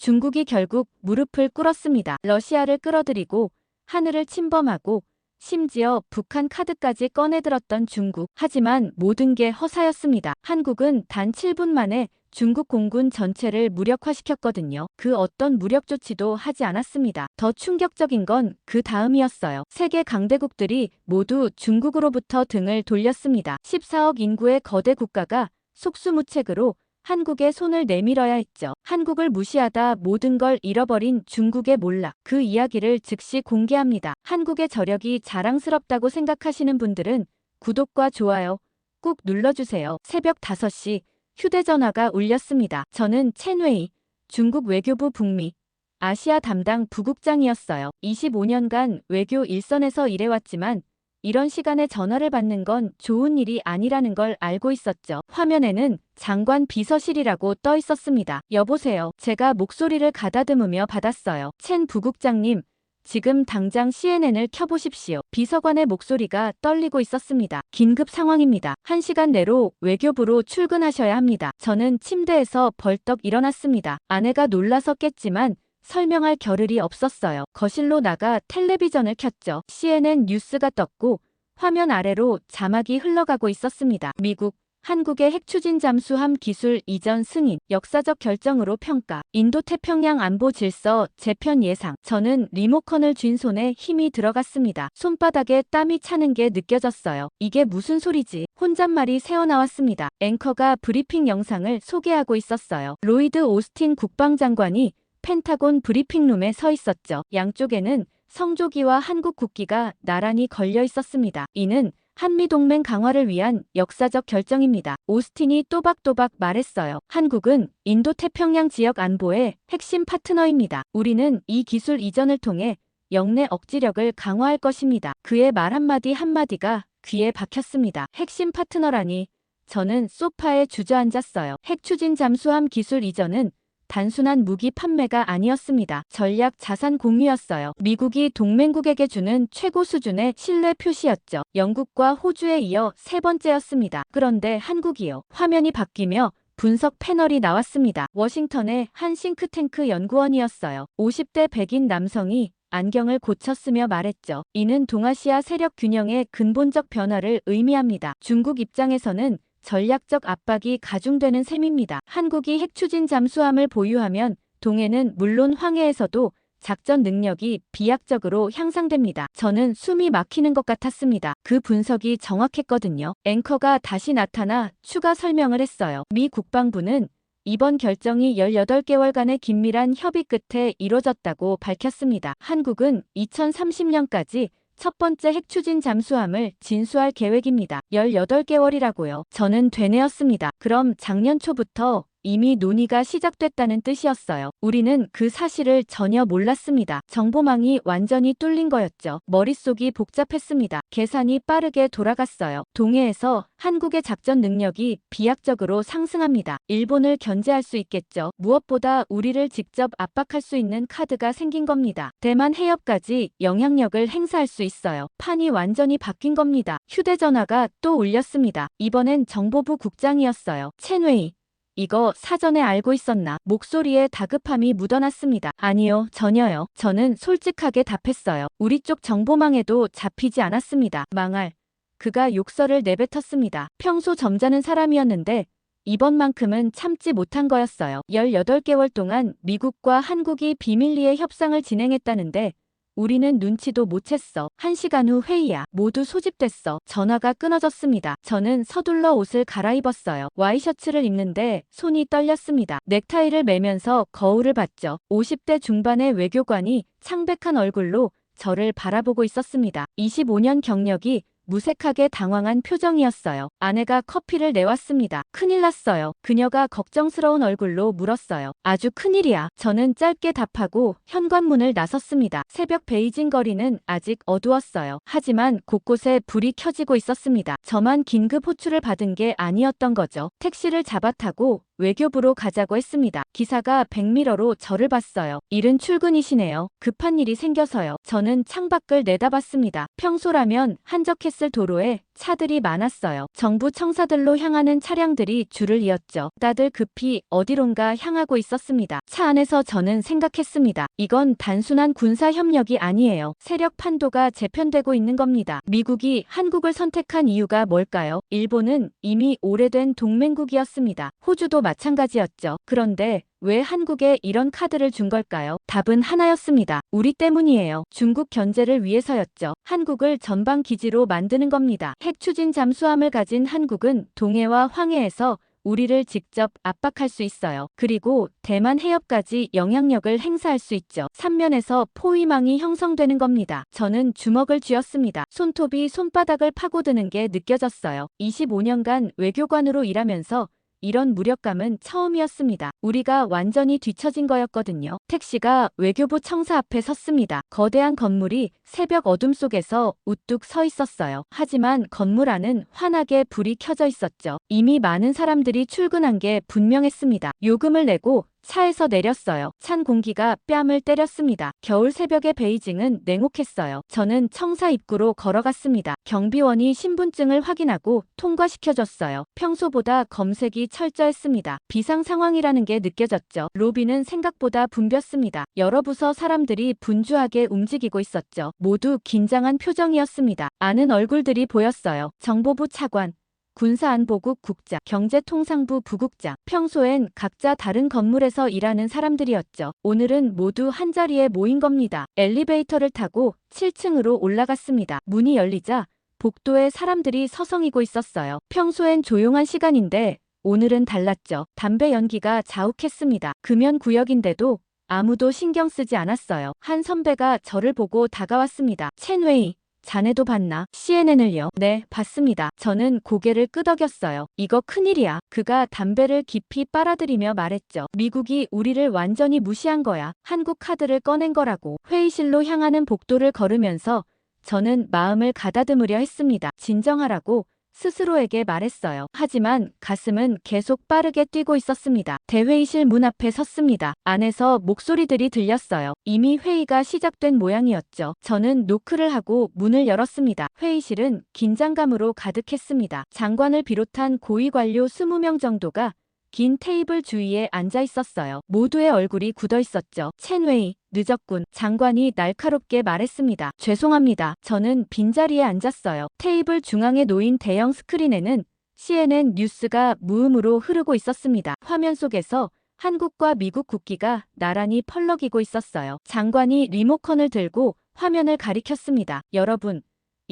중국이 결국 무릎을 꿇었습니다. 러시아를 끌어들이고 하늘을 침범하고 심지어 북한 카드까지 꺼내들었던 중국. 하지만 모든 게 허사였습니다. 한국은 단 7분 만에 중국 공군 전체를 무력화시켰거든요. 그 어떤 무력 조치도 하지 않았습니다. 더 충격적인 건 그 다음이었어요. 세계 강대국들이 모두 중국으로부터 등을 돌렸습니다. 14억 인구의 거대 국가가 속수무책으로 한국에 손을 내밀어야 했죠. 한국을 무시하다 모든 걸 잃어버린 중국의 몰락. 그 이야기를 즉시 공개합니다. 한국의 저력이 자랑스럽다고 생각하시는 분들은 구독과 좋아요 꾹 눌러주세요. 새벽 5시 휴대전화가 울렸습니다. 저는 첸웨이 중국 외교부 북미 아시아 담당 부국장이었어요. 25년간 외교 일선에서 일해왔지만 이런 시간에 전화를 받는 건 좋은 일이 아니라는 걸 알고 있었죠. 화면에는 장관 비서실이라고 떠 있었습니다. 여보세요. 제가 목소리를 가다듬으며 받았어요. 첸 부국장님, 지금 당장 CNN을 켜보십시오. 비서관의 목소리가 떨리고 있었습니다. 긴급 상황입니다. 1시간 내로 외교부로 출근하셔야 합니다. 저는 침대에서 벌떡 일어났습니다. 아내가 놀라서 깼지만 설명할 겨를이 없었어요. 거실로 나가 텔레비전을 켰죠. CNN 뉴스가 떴고 화면 아래로 자막이 흘러가고 있었습니다. 미국, 한국의 핵추진 잠수함 기술 이전 승인, 역사적 결정으로 평가, 인도태평양 안보 질서 재편 예상. 저는 리모컨을 쥔 손에 힘이 들어갔습니다. 손바닥에 땀이 차는 게 느껴졌어요. 이게 무슨 소리지? 혼잣말이 새어나왔습니다. 앵커가 브리핑 영상을 소개하고 있었어요. 로이드 오스틴 국방장관이 펜타곤 브리핑룸에 서 있었죠. 양쪽에는 성조기와 한국 국기가 나란히 걸려 있었습니다. 이는 한미동맹 강화를 위한 역사적 결정입니다. 오스틴이 또박또박 말했어요. 한국은 인도태평양 지역 안보의 핵심 파트너입니다. 우리는 이 기술 이전을 통해 영내 억지력을 강화할 것입니다. 그의 말 한마디 한마디가 귀에 박혔습니다. 핵심 파트너라니. 저는 소파에 주저앉았어요. 핵추진 잠수함 기술 이전은 단순한 무기 판매가 아니었습니다. 전략 자산 공유였어요. 미국이 동맹국에게 주는 최고 수준의 신뢰 표시였죠. 영국과 호주에 이어 3번째였습니다. 그런데 한국이요. 화면이 바뀌며 분석 패널이 나왔습니다. 워싱턴의 한 싱크탱크 연구원이었어요. 50대 백인 남성이 안경을 고쳤으며 말했죠. 이는 동아시아 세력 균형의 근본적 변화를 의미합니다. 중국 입장에서는 전략적 압박이 가중되는 셈입니다. 한국이 핵추진 잠수함을 보유하면 동해는 물론 황해에서도 작전 능력이 비약적으로 향상됩니다. 저는 숨이 막히는 것 같았습니다. 그 분석이 정확했거든요. 앵커가 다시 나타나 추가 설명을 했어요. 미 국방부는 이번 결정이 18개월간의 긴밀한 협의 끝에 이뤄졌다고 밝혔습니다. 한국은 2030년까지 첫 번째 핵추진 잠수함을 진수할 계획입니다. 18개월이라고요. 저는 되뇌었습니다. 그럼 작년 초부터 이미 논의가 시작됐다는 뜻이었어요. 우리는 그 사실을 전혀 몰랐습니다. 정보망이 완전히 뚫린 거였죠. 머릿속이 복잡했습니다. 계산이 빠르게 돌아갔어요. 동해에서 한국의 작전 능력이 비약적으로 상승합니다. 일본을 견제할 수 있겠죠. 무엇보다 우리를 직접 압박할 수 있는 카드가 생긴 겁니다. 대만 해협까지 영향력을 행사할 수 있어요. 판이 완전히 바뀐 겁니다. 휴대전화가 또 울렸습니다. 이번엔 정보부 국장이었어요. 첸웨이. 이거 사전에 알고 있었나? 목소리에 다급함이 묻어났습니다. 아니요, 전혀요. 저는 솔직하게 답했어요. 우리 쪽 정보망에도 잡히지 않았습니다. 망할. 그가 욕설을 내뱉었습니다. 평소 점잖은 사람이었는데 이번만큼은 참지 못한 거였어요. 18개월 동안 미국과 한국이 비밀리에 협상을 진행했다는데 우리는 눈치도 못 챘어. 1시간 후 회의야. 모두 소집됐어. 전화가 끊어졌습니다. 저는 서둘러 옷을 갈아입었어요. 와이셔츠를 입는데 손이 떨렸습니다. 넥타이를 매면서 거울을 봤죠. 50대 중반의 외교관이 창백한 얼굴로 저를 바라보고 있었습니다. 25년 경력이 무색하게 당황한 표정이었어요. 아내가 커피를 내왔습니다. 큰일 났어요. 그녀가 걱정스러운 얼굴로 물었어요. 아주 큰일이야. 저는 짧게 답하고 현관문을 나섰습니다. 새벽 베이징 거리는 아직 어두웠어요. 하지만 곳곳에 불이 켜지고 있었습니다. 저만 긴급 호출을 받은 게 아니었던 거죠. 택시를 잡아 타고 외교부로 가자고 했습니다. 기사가 백미러로 저를 봤어요. 일은 출근이시네요. 급한 일이 생겨서요. 저는 창밖을 내다봤습니다. 평소라면 한적했을 도로에 차들이 많았어요. 정부 청사들로 향하는 차량들이 줄을 이었죠. 다들 급히 어디론가 향하고 있었습니다. 차 안에서 저는 생각했습니다. 이건 단순한 군사 협력이 아니에요. 세력 판도가 재편되고 있는 겁니다. 미국이 한국을 선택한 이유가 뭘까요? 일본은 이미 오래된 동맹국이었습니다. 호주도 마찬가지였죠. 그런데 왜 한국에 이런 카드를 준 걸까요? 답은 하나였습니다. 우리 때문이에요. 중국 견제를 위해서였죠. 한국을 전방 기지로 만드는 겁니다. 핵 추진 잠수함을 가진 한국은 동해와 황해에서 우리를 직접 압박할 수 있어요. 그리고 대만 해협까지 영향력을 행사할 수 있죠. 삼면에서 포위망이 형성되는 겁니다. 저는 주먹을 쥐었습니다. 손톱이 손바닥을 파고드는 게 느껴졌어요. 25년간 외교관으로 일하면서 이런 무력감은 처음이었습니다. 우리가 완전히 뒤처진 거였거든요. 택시가 외교부 청사 앞에 섰습니다. 거대한 건물이 새벽 어둠 속에서 우뚝 서 있었어요. 하지만 건물 안은 환하게 불이 켜져 있었죠. 이미 많은 사람들이 출근한 게 분명했습니다. 요금을 내고 차에서 내렸어요. 찬 공기가 뺨을 때렸습니다. 겨울 새벽의 베이징은 냉혹했어요. 저는 청사 입구로 걸어갔습니다. 경비원이 신분증을 확인하고 통과시켜줬어요. 평소보다 검색이 철저했습니다. 비상 상황이라는 게 느껴졌죠. 로비는 생각보다 붐볐습니다. 여러 부서 사람들이 분주하게 움직이고 있었죠. 모두 긴장한 표정이었습니다. 아는 얼굴들이 보였어요. 정보부 차관, 군사안보국 국장, 경제통상부 부국장. 평소엔 각자 다른 건물에서 일하는 사람들이었죠. 오늘은 모두 한자리에 모인 겁니다. 엘리베이터를 타고 7층으로 올라갔습니다. 문이 열리자 복도에 사람들이 서성이고 있었어요. 평소엔 조용한 시간인데 오늘은 달랐죠. 담배 연기가 자욱했습니다. 금연 구역인데도 아무도 신경 쓰지 않았어요. 한 선배가 저를 보고 다가왔습니다. 첸웨이, 자네도 봤나? CNN을요? 네, 봤습니다. 저는 고개를 끄덕였어요. 이거 큰일이야. 그가 담배를 깊이 빨아들이며 말했죠. 미국이 우리를 완전히 무시한 거야. 한국 카드를 꺼낸 거라고. 회의실로 향하는 복도를 걸으면서 저는 마음을 가다듬으려 했습니다. 진정하라고 스스로에게 말했어요. 하지만 가슴은 계속 빠르게 뛰고 있었습니다. 대회의실 문 앞에 섰습니다. 안에서 목소리들이 들렸어요. 이미 회의가 시작된 모양이었죠. 저는 노크를 하고 문을 열었습니다. 회의실은 긴장감으로 가득했습니다. 장관을 비롯한 고위 관료 20명 정도가 긴 테이블 주위에 앉아 있었어요. 모두의 얼굴이 굳어 있었죠. 첸웨이, 늦었군. 장관이 날카롭게 말했습니다. 죄송합니다. 저는 빈자리에 앉았어요. 테이블 중앙에 놓인 대형 스크린에는 CNN 뉴스가 무음으로 흐르고 있었습니다. 화면 속에서 한국과 미국 국기가 나란히 펄럭이고 있었어요. 장관이 리모컨을 들고 화면을 가리켰습니다. 여러분,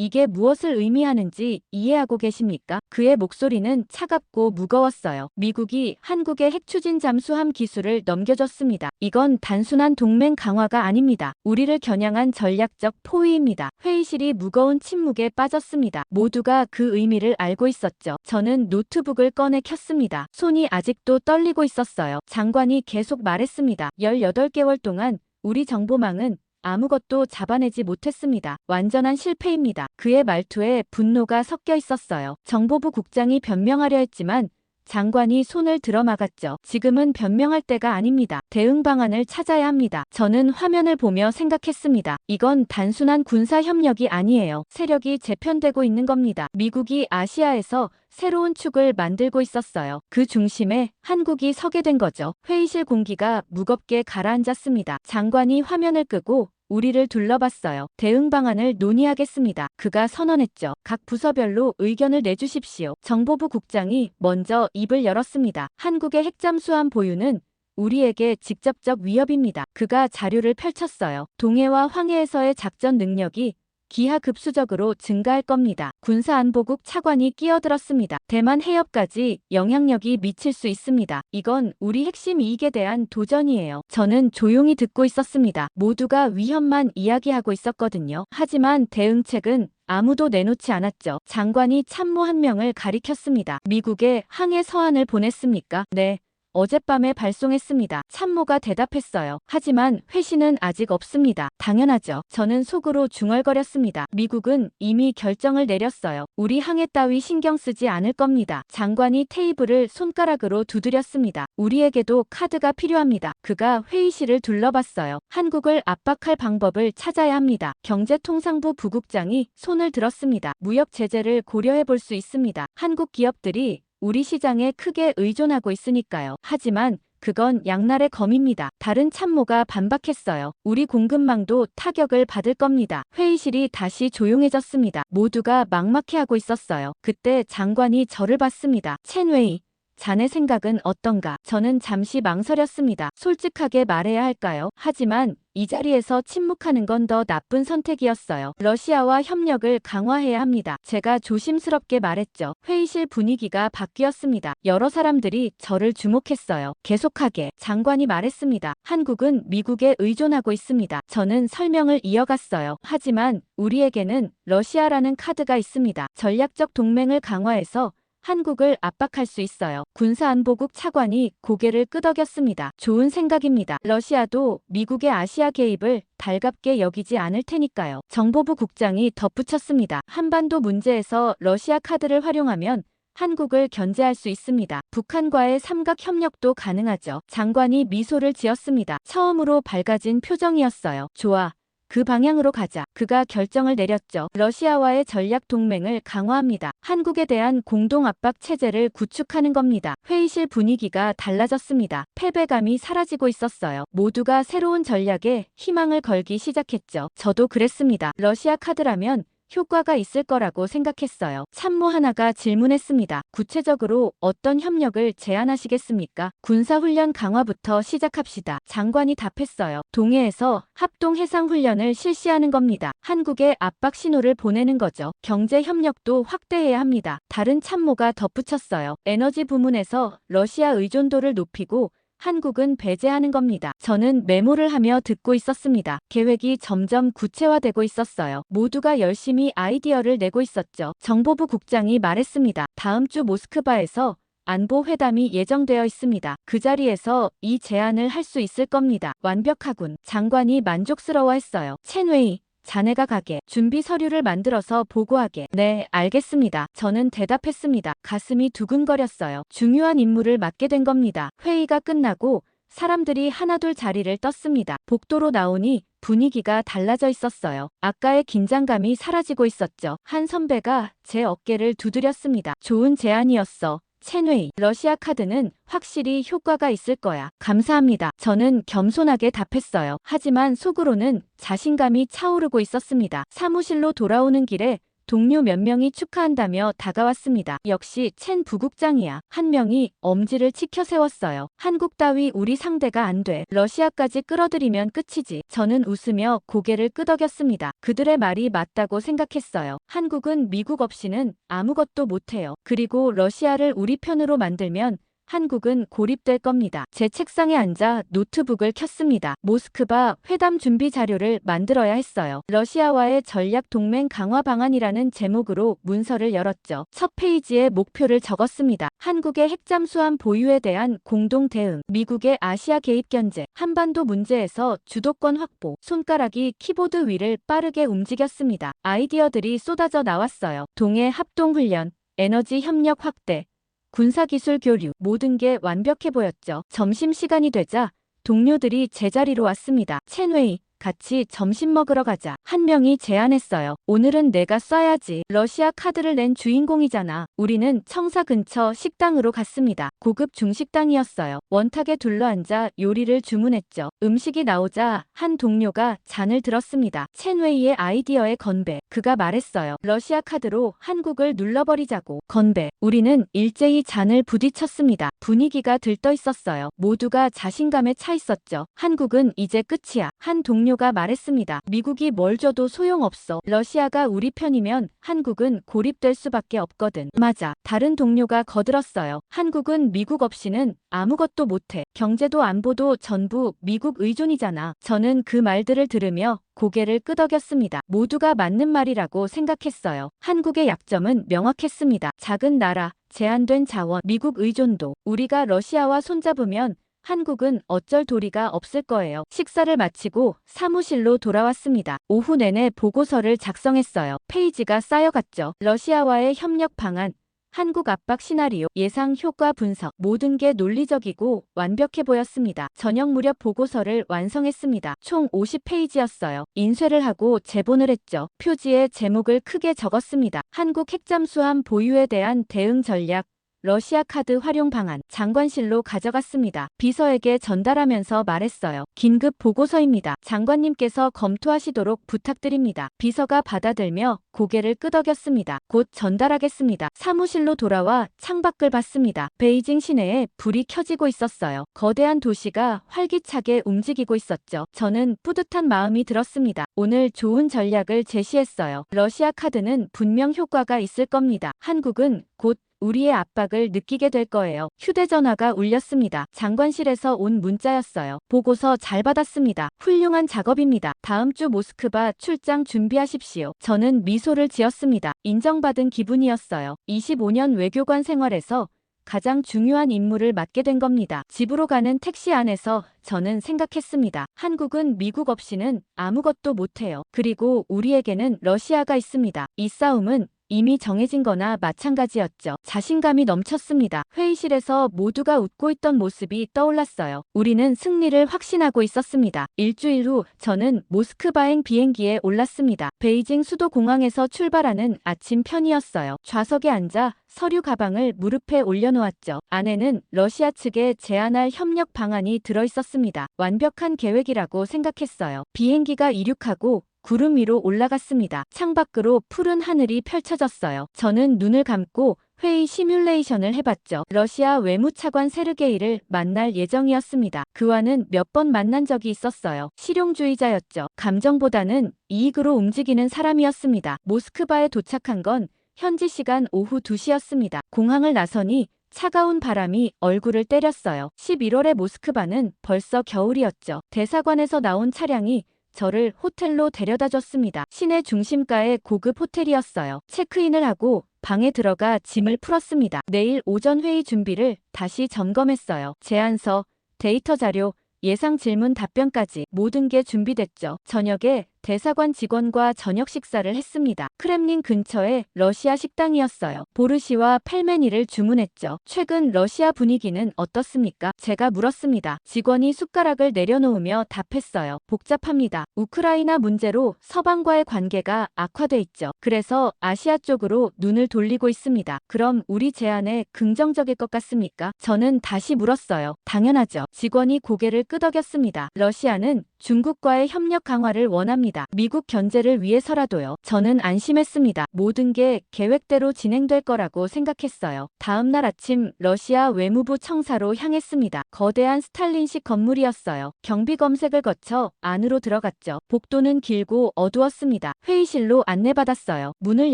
이게 무엇을 의미하는지 이해하고 계십니까? 그의 목소리는 차갑고 무거웠어요. 미국이 한국의 핵추진 잠수함 기술을 넘겨줬습니다. 이건 단순한 동맹 강화가 아닙니다. 우리를 겨냥한 전략적 포위입니다. 회의실이 무거운 침묵에 빠졌습니다. 모두가 그 의미를 알고 있었죠. 저는 노트북을 꺼내 켰습니다. 손이 아직도 떨리고 있었어요. 장관이 계속 말했습니다. 18개월 동안 우리 정보망은 아무것도 잡아내지 못했습니다. 완전한 실패입니다. 그의 말투에 분노가 섞여 있었어요. 정보부 국장이 변명하려 했지만 장관이 손을 들어막았죠. 지금은 변명할 때가 아닙니다. 대응 방안을 찾아야 합니다. 저는 화면을 보며 생각했습니다. 이건 단순한 군사 협력이 아니에요. 세력이 재편되고 있는 겁니다. 미국이 아시아에서 새로운 축을 만들고 있었어요. 그 중심에 한국이 서게 된 거죠. 회의실 공기가 무겁게 가라앉았습니다. 장관이 화면을 끄고 우리를 둘러봤어요. 대응 방안을 논의하겠습니다. 그가 선언했죠. 각 부서별로 의견을 내주십시오. 정보부 국장이 먼저 입을 열었습니다. 한국의 핵잠수함 보유는 우리에게 직접적 위협입니다. 그가 자료를 펼쳤어요. 동해와 황해에서의 작전 능력이 기하급수적으로 증가할 겁니다. 군사안보국 차관이 끼어들었습니다. 대만 해협까지 영향력이 미칠 수 있습니다. 이건 우리 핵심 이익에 대한 도전이에요. 저는 조용히 듣고 있었습니다. 모두가 위협만 이야기하고 있었거든요. 하지만 대응책은 아무도 내놓지 않았죠. 장관이 참모 한 명을 가리켰습니다. 미국에 항해 서한을 보냈습니까? 네. 어젯밤에 발송했습니다. 참모가 대답했어요. 하지만 회신은 아직 없습니다. 당연하죠. 저는 속으로 중얼거렸습니다. 미국은 이미 결정을 내렸어요. 우리 항해 따위 신경 쓰지 않을 겁니다. 장관이 테이블을 손가락으로 두드렸습니다. 우리에게도 카드가 필요합니다. 그가 회의실을 둘러봤어요. 한국을 압박할 방법을 찾아야 합니다. 경제통상부 부국장이 손을 들었습니다. 무역 제재를 고려해 볼 수 있습니다. 한국 기업들이 우리 시장에 크게 의존하고 있으니까요. 하지만 그건 양날의 검입니다. 다른 참모가 반박했어요. 우리 공급망도 타격을 받을 겁니다. 회의실이 다시 조용해졌습니다. 모두가 막막해하고 있었어요. 그때 장관이 저를 봤습니다. 첸웨이, 자네 생각은 어떤가? 저는 잠시 망설였습니다. 솔직하게 말해야 할까요? 하지만 이 자리에서 침묵하는 건 더 나쁜 선택이었어요. 러시아와 협력을 강화해야 합니다. 제가 조심스럽게 말했죠. 회의실 분위기가 바뀌었습니다. 여러 사람들이 저를 주목했어요. 계속하게 장관이 말했습니다. 한국은 미국에 의존하고 있습니다. 저는 설명을 이어갔어요. 하지만 우리에게는 러시아라는 카드가 있습니다. 전략적 동맹을 강화해서 한국을 압박할 수 있어요. 군사안보국 차관이 고개를 끄덕였습니다. 좋은 생각입니다. 러시아도 미국의 아시아 개입을 달갑게 여기지 않을 테니까요. 정보부 국장이 덧붙였습니다. 한반도 문제에서 러시아 카드를 활용하면 한국을 견제할 수 있습니다. 북한과의 삼각 협력도 가능하죠. 장관이 미소를 지었습니다. 처음으로 밝아진 표정이었어요. 좋아. 그 방향으로 가자. 그가 결정을 내렸죠. 러시아와의 전략 동맹을 강화합니다. 한국에 대한 공동 압박 체제를 구축하는 겁니다. 회의실 분위기가 달라졌습니다. 패배감이 사라지고 있었어요. 모두가 새로운 전략에 희망을 걸기 시작했죠. 저도 그랬습니다. 러시아 카드라면 효과가 있을 거라고 생각했어요. 참모 하나가 질문했습니다. 구체적으로 어떤 협력을 제안하시겠습니까? 군사훈련 강화부터 시작합시다. 장관이 답했어요. 동해에서 합동해상훈련을 실시하는 겁니다. 한국에 압박 신호를 보내는 거죠. 경제협력도 확대해야 합니다. 다른 참모가 덧붙였어요. 에너지 부문에서 러시아 의존도를 높이고 한국은 배제하는 겁니다. 저는 메모를 하며 듣고 있었습니다. 계획이 점점 구체화되고 있었어요. 모두가 열심히 아이디어를 내고 있었죠. 정보부 국장이 말했습니다. 다음 주 모스크바에서 안보 회담이 예정되어 있습니다. 그 자리에서 이 제안을 할 수 있을 겁니다. 완벽하군. 장관이 만족스러워했어요. 첸웨이, 자네가 가게. 준비 서류를 만들어서 보고하게. 네, 알겠습니다. 저는 대답했습니다. 가슴이 두근거렸어요. 중요한 임무를 맡게 된 겁니다. 회의가 끝나고 사람들이 하나둘 자리를 떴습니다. 복도로 나오니 분위기가 달라져 있었어요. 아까의 긴장감이 사라지고 있었죠. 한 선배가 제 어깨를 두드렸습니다. 좋은 제안이었어. 첸웨이, 러시아 카드는 확실히 효과가 있을 거야. 감사합니다. 저는 겸손하게 답했어요. 하지만 속으로는 자신감이 차오르고 있었습니다. 사무실로 돌아오는 길에 동료 몇 명이 축하한다며 다가왔습니다. 역시 첸 부국장이야. 한 명이 엄지를 치켜 세웠어요. 한국 따위 우리 상대가 안 돼. 러시아까지 끌어들이면 끝이지. 저는 웃으며 고개를 끄덕였습니다. 그들의 말이 맞다고 생각했어요. 한국은 미국 없이는 아무것도 못해요. 그리고 러시아를 우리 편으로 만들면 한국은 고립될 겁니다. 제 책상에 앉아 노트북을 켰습니다. 모스크바 회담 준비 자료를 만들어야 했어요. 러시아와의 전략 동맹 강화 방안이라는 제목으로 문서를 열었죠. 첫 페이지에 목표를 적었습니다. 한국의 핵잠수함 보유에 대한 공동 대응, 미국의 아시아 개입 견제, 한반도 문제에서 주도권 확보. 손가락이 키보드 위를 빠르게 움직였습니다. 아이디어들이 쏟아져 나왔어요. 동해 합동훈련, 에너지 협력 확대, 군사기술 교류, 모든 게 완벽해 보였죠. 점심시간이 되자 동료들이 제자리로 왔습니다. 첸웨이, 같이 점심 먹으러 가자. 한 명이 제안했어요. 오늘은 내가 쏴야지. 러시아 카드를 낸 주인공이잖아. 우리는 청사 근처 식당으로 갔습니다. 고급 중식당이었어요. 원탁에 둘러앉아 요리를 주문했죠. 음식이 나오자 한 동료가 잔을 들었습니다. 첸웨이의 아이디어에 건배. 그가 말했어요. 러시아 카드로 한국을 눌러버리자고. 건배. 우리는 일제히 잔을 부딪혔습니다. 분위기가 들떠 있었어요. 모두가 자신감에 차 있었죠. 한국은 이제 끝이야. 한 동료가 말했습니다. 미국이 뭘 줘도 소용없어. 러시아가 우리 편이면 한국은 고립될 수밖에 없거든. 맞아. 다른 동료가 거들었어요. 한국은 미국 없이는 아무것도 못해. 경제도 안보도 전부 미국 의존이잖아. 저는 그 말들을 들으며 고개를 끄덕였습니다. 모두가 맞는 말이라고 생각했어요. 한국의 약점은 명확했습니다. 작은 나라, 제한된 자원, 미국 의존도. 우리가 러시아와 손잡으면 한국은 어쩔 도리가 없을 거예요. 식사를 마치고 사무실로 돌아왔습니다. 오후 내내 보고서를 작성했어요. 페이지가 쌓여갔죠. 러시아와의 협력 방안, 한국 압박 시나리오, 예상 효과 분석, 모든 게 논리적이고 완벽해 보였습니다. 저녁 무렵 보고서를 완성했습니다. 총 50페이지였어요. 인쇄를 하고 제본을 했죠. 표지에 제목을 크게 적었습니다. 한국 핵잠수함 보유에 대한 대응 전략, 러시아 카드 활용 방안. 장관실로 가져갔습니다. 비서에게 전달하면서 말했어요. 긴급 보고서입니다. 장관님께서 검토하시도록 부탁드립니다. 비서가 받아들며 고개를 끄덕였습니다. 곧 전달하겠습니다. 사무실로 돌아와 창밖을 봤습니다. 베이징 시내에 불이 켜지고 있었어요. 거대한 도시가 활기차게 움직이고 있었죠. 저는 뿌듯한 마음이 들었습니다. 오늘 좋은 전략을 제시했어요. 러시아 카드는 분명 효과가 있을 겁니다. 한국은 곧 우리의 압박을 느끼게 될 거예요. 휴대전화가 울렸습니다. 장관실에서 온 문자였어요. 보고서 잘 받았습니다. 훌륭한 작업입니다. 다음 주 모스크바 출장 준비하십시오. 저는 미소를 지었습니다. 인정받은 기분이었어요. 25년 외교관 생활에서 가장 중요한 임무를 맡게 된 겁니다. 집으로 가는 택시 안에서 저는 생각했습니다. 한국은 미국 없이는 아무것도 못해요. 그리고 우리에게는 러시아가 있습니다. 이 싸움은 이미 정해진 거나 마찬가지였죠. 자신감이 넘쳤습니다. 회의실에서 모두가 웃고 있던 모습이 떠올랐어요. 우리는 승리를 확신하고 있었습니다. 일주일 후 저는 모스크바행 비행기에 올랐습니다. 베이징 수도 공항에서 출발하는 아침 편이었어요. 좌석에 앉아 서류 가방을 무릎에 올려놓았죠. 안에는 러시아 측에 제안할 협력 방안이 들어있었습니다. 완벽한 계획이라고 생각했어요. 비행기가 이륙하고 구름 위로 올라갔습니다. 창밖으로 푸른 하늘이 펼쳐졌어요. 저는 눈을 감고 회의 시뮬레이션을 해봤죠. 러시아 외무차관 세르게이를 만날 예정이었습니다. 그와는 몇 번 만난 적이 있었어요. 실용주의자였죠. 감정보다는 이익으로 움직이는 사람이었습니다. 모스크바에 도착한 건 현지 시간 오후 2시였습니다. 공항을 나서니 차가운 바람이 얼굴을 때렸어요. 11월의 모스크바는 벌써 겨울이었죠. 대사관에서 나온 차량이 저를 호텔로 데려다줬습니다. 시내 중심가의 고급 호텔이었어요. 체크인을 하고 방에 들어가 짐을 풀었습니다. 내일 오전 회의 준비를 다시 점검했어요. 제안서, 데이터 자료, 예상 질문 답변까지 모든 게 준비됐죠. 저녁에 대사관 직원과 저녁 식사를 했습니다. 크렘린 근처의 러시아 식당이었어요. 보르시와 펠메니를 주문했죠. 최근 러시아 분위기는 어떻습니까? 제가 물었습니다. 직원이 숟가락을 내려놓으며 답했어요. 복잡합니다. 우크라이나 문제로 서방과의 관계가 악화돼 있죠. 그래서 아시아 쪽으로 눈을 돌리고 있습니다. 그럼 우리 제안에 긍정적일 것 같습니까? 저는 다시 물었어요. 당연하죠. 직원이 고개를 끄덕였습니다. 러시아는 중국과의 협력 강화를 원합니다. 미국 견제를 위해서라도요. 저는 안심했습니다. 모든 게 계획대로 진행될 거라고 생각했어요. 다음 날 아침 러시아 외무부 청사로 향했습니다. 거대한 스탈린식 건물이었어요. 경비 검색을 거쳐 안으로 들어갔죠. 복도는 길고 어두웠습니다. 회의실로 안내받았어요. 문을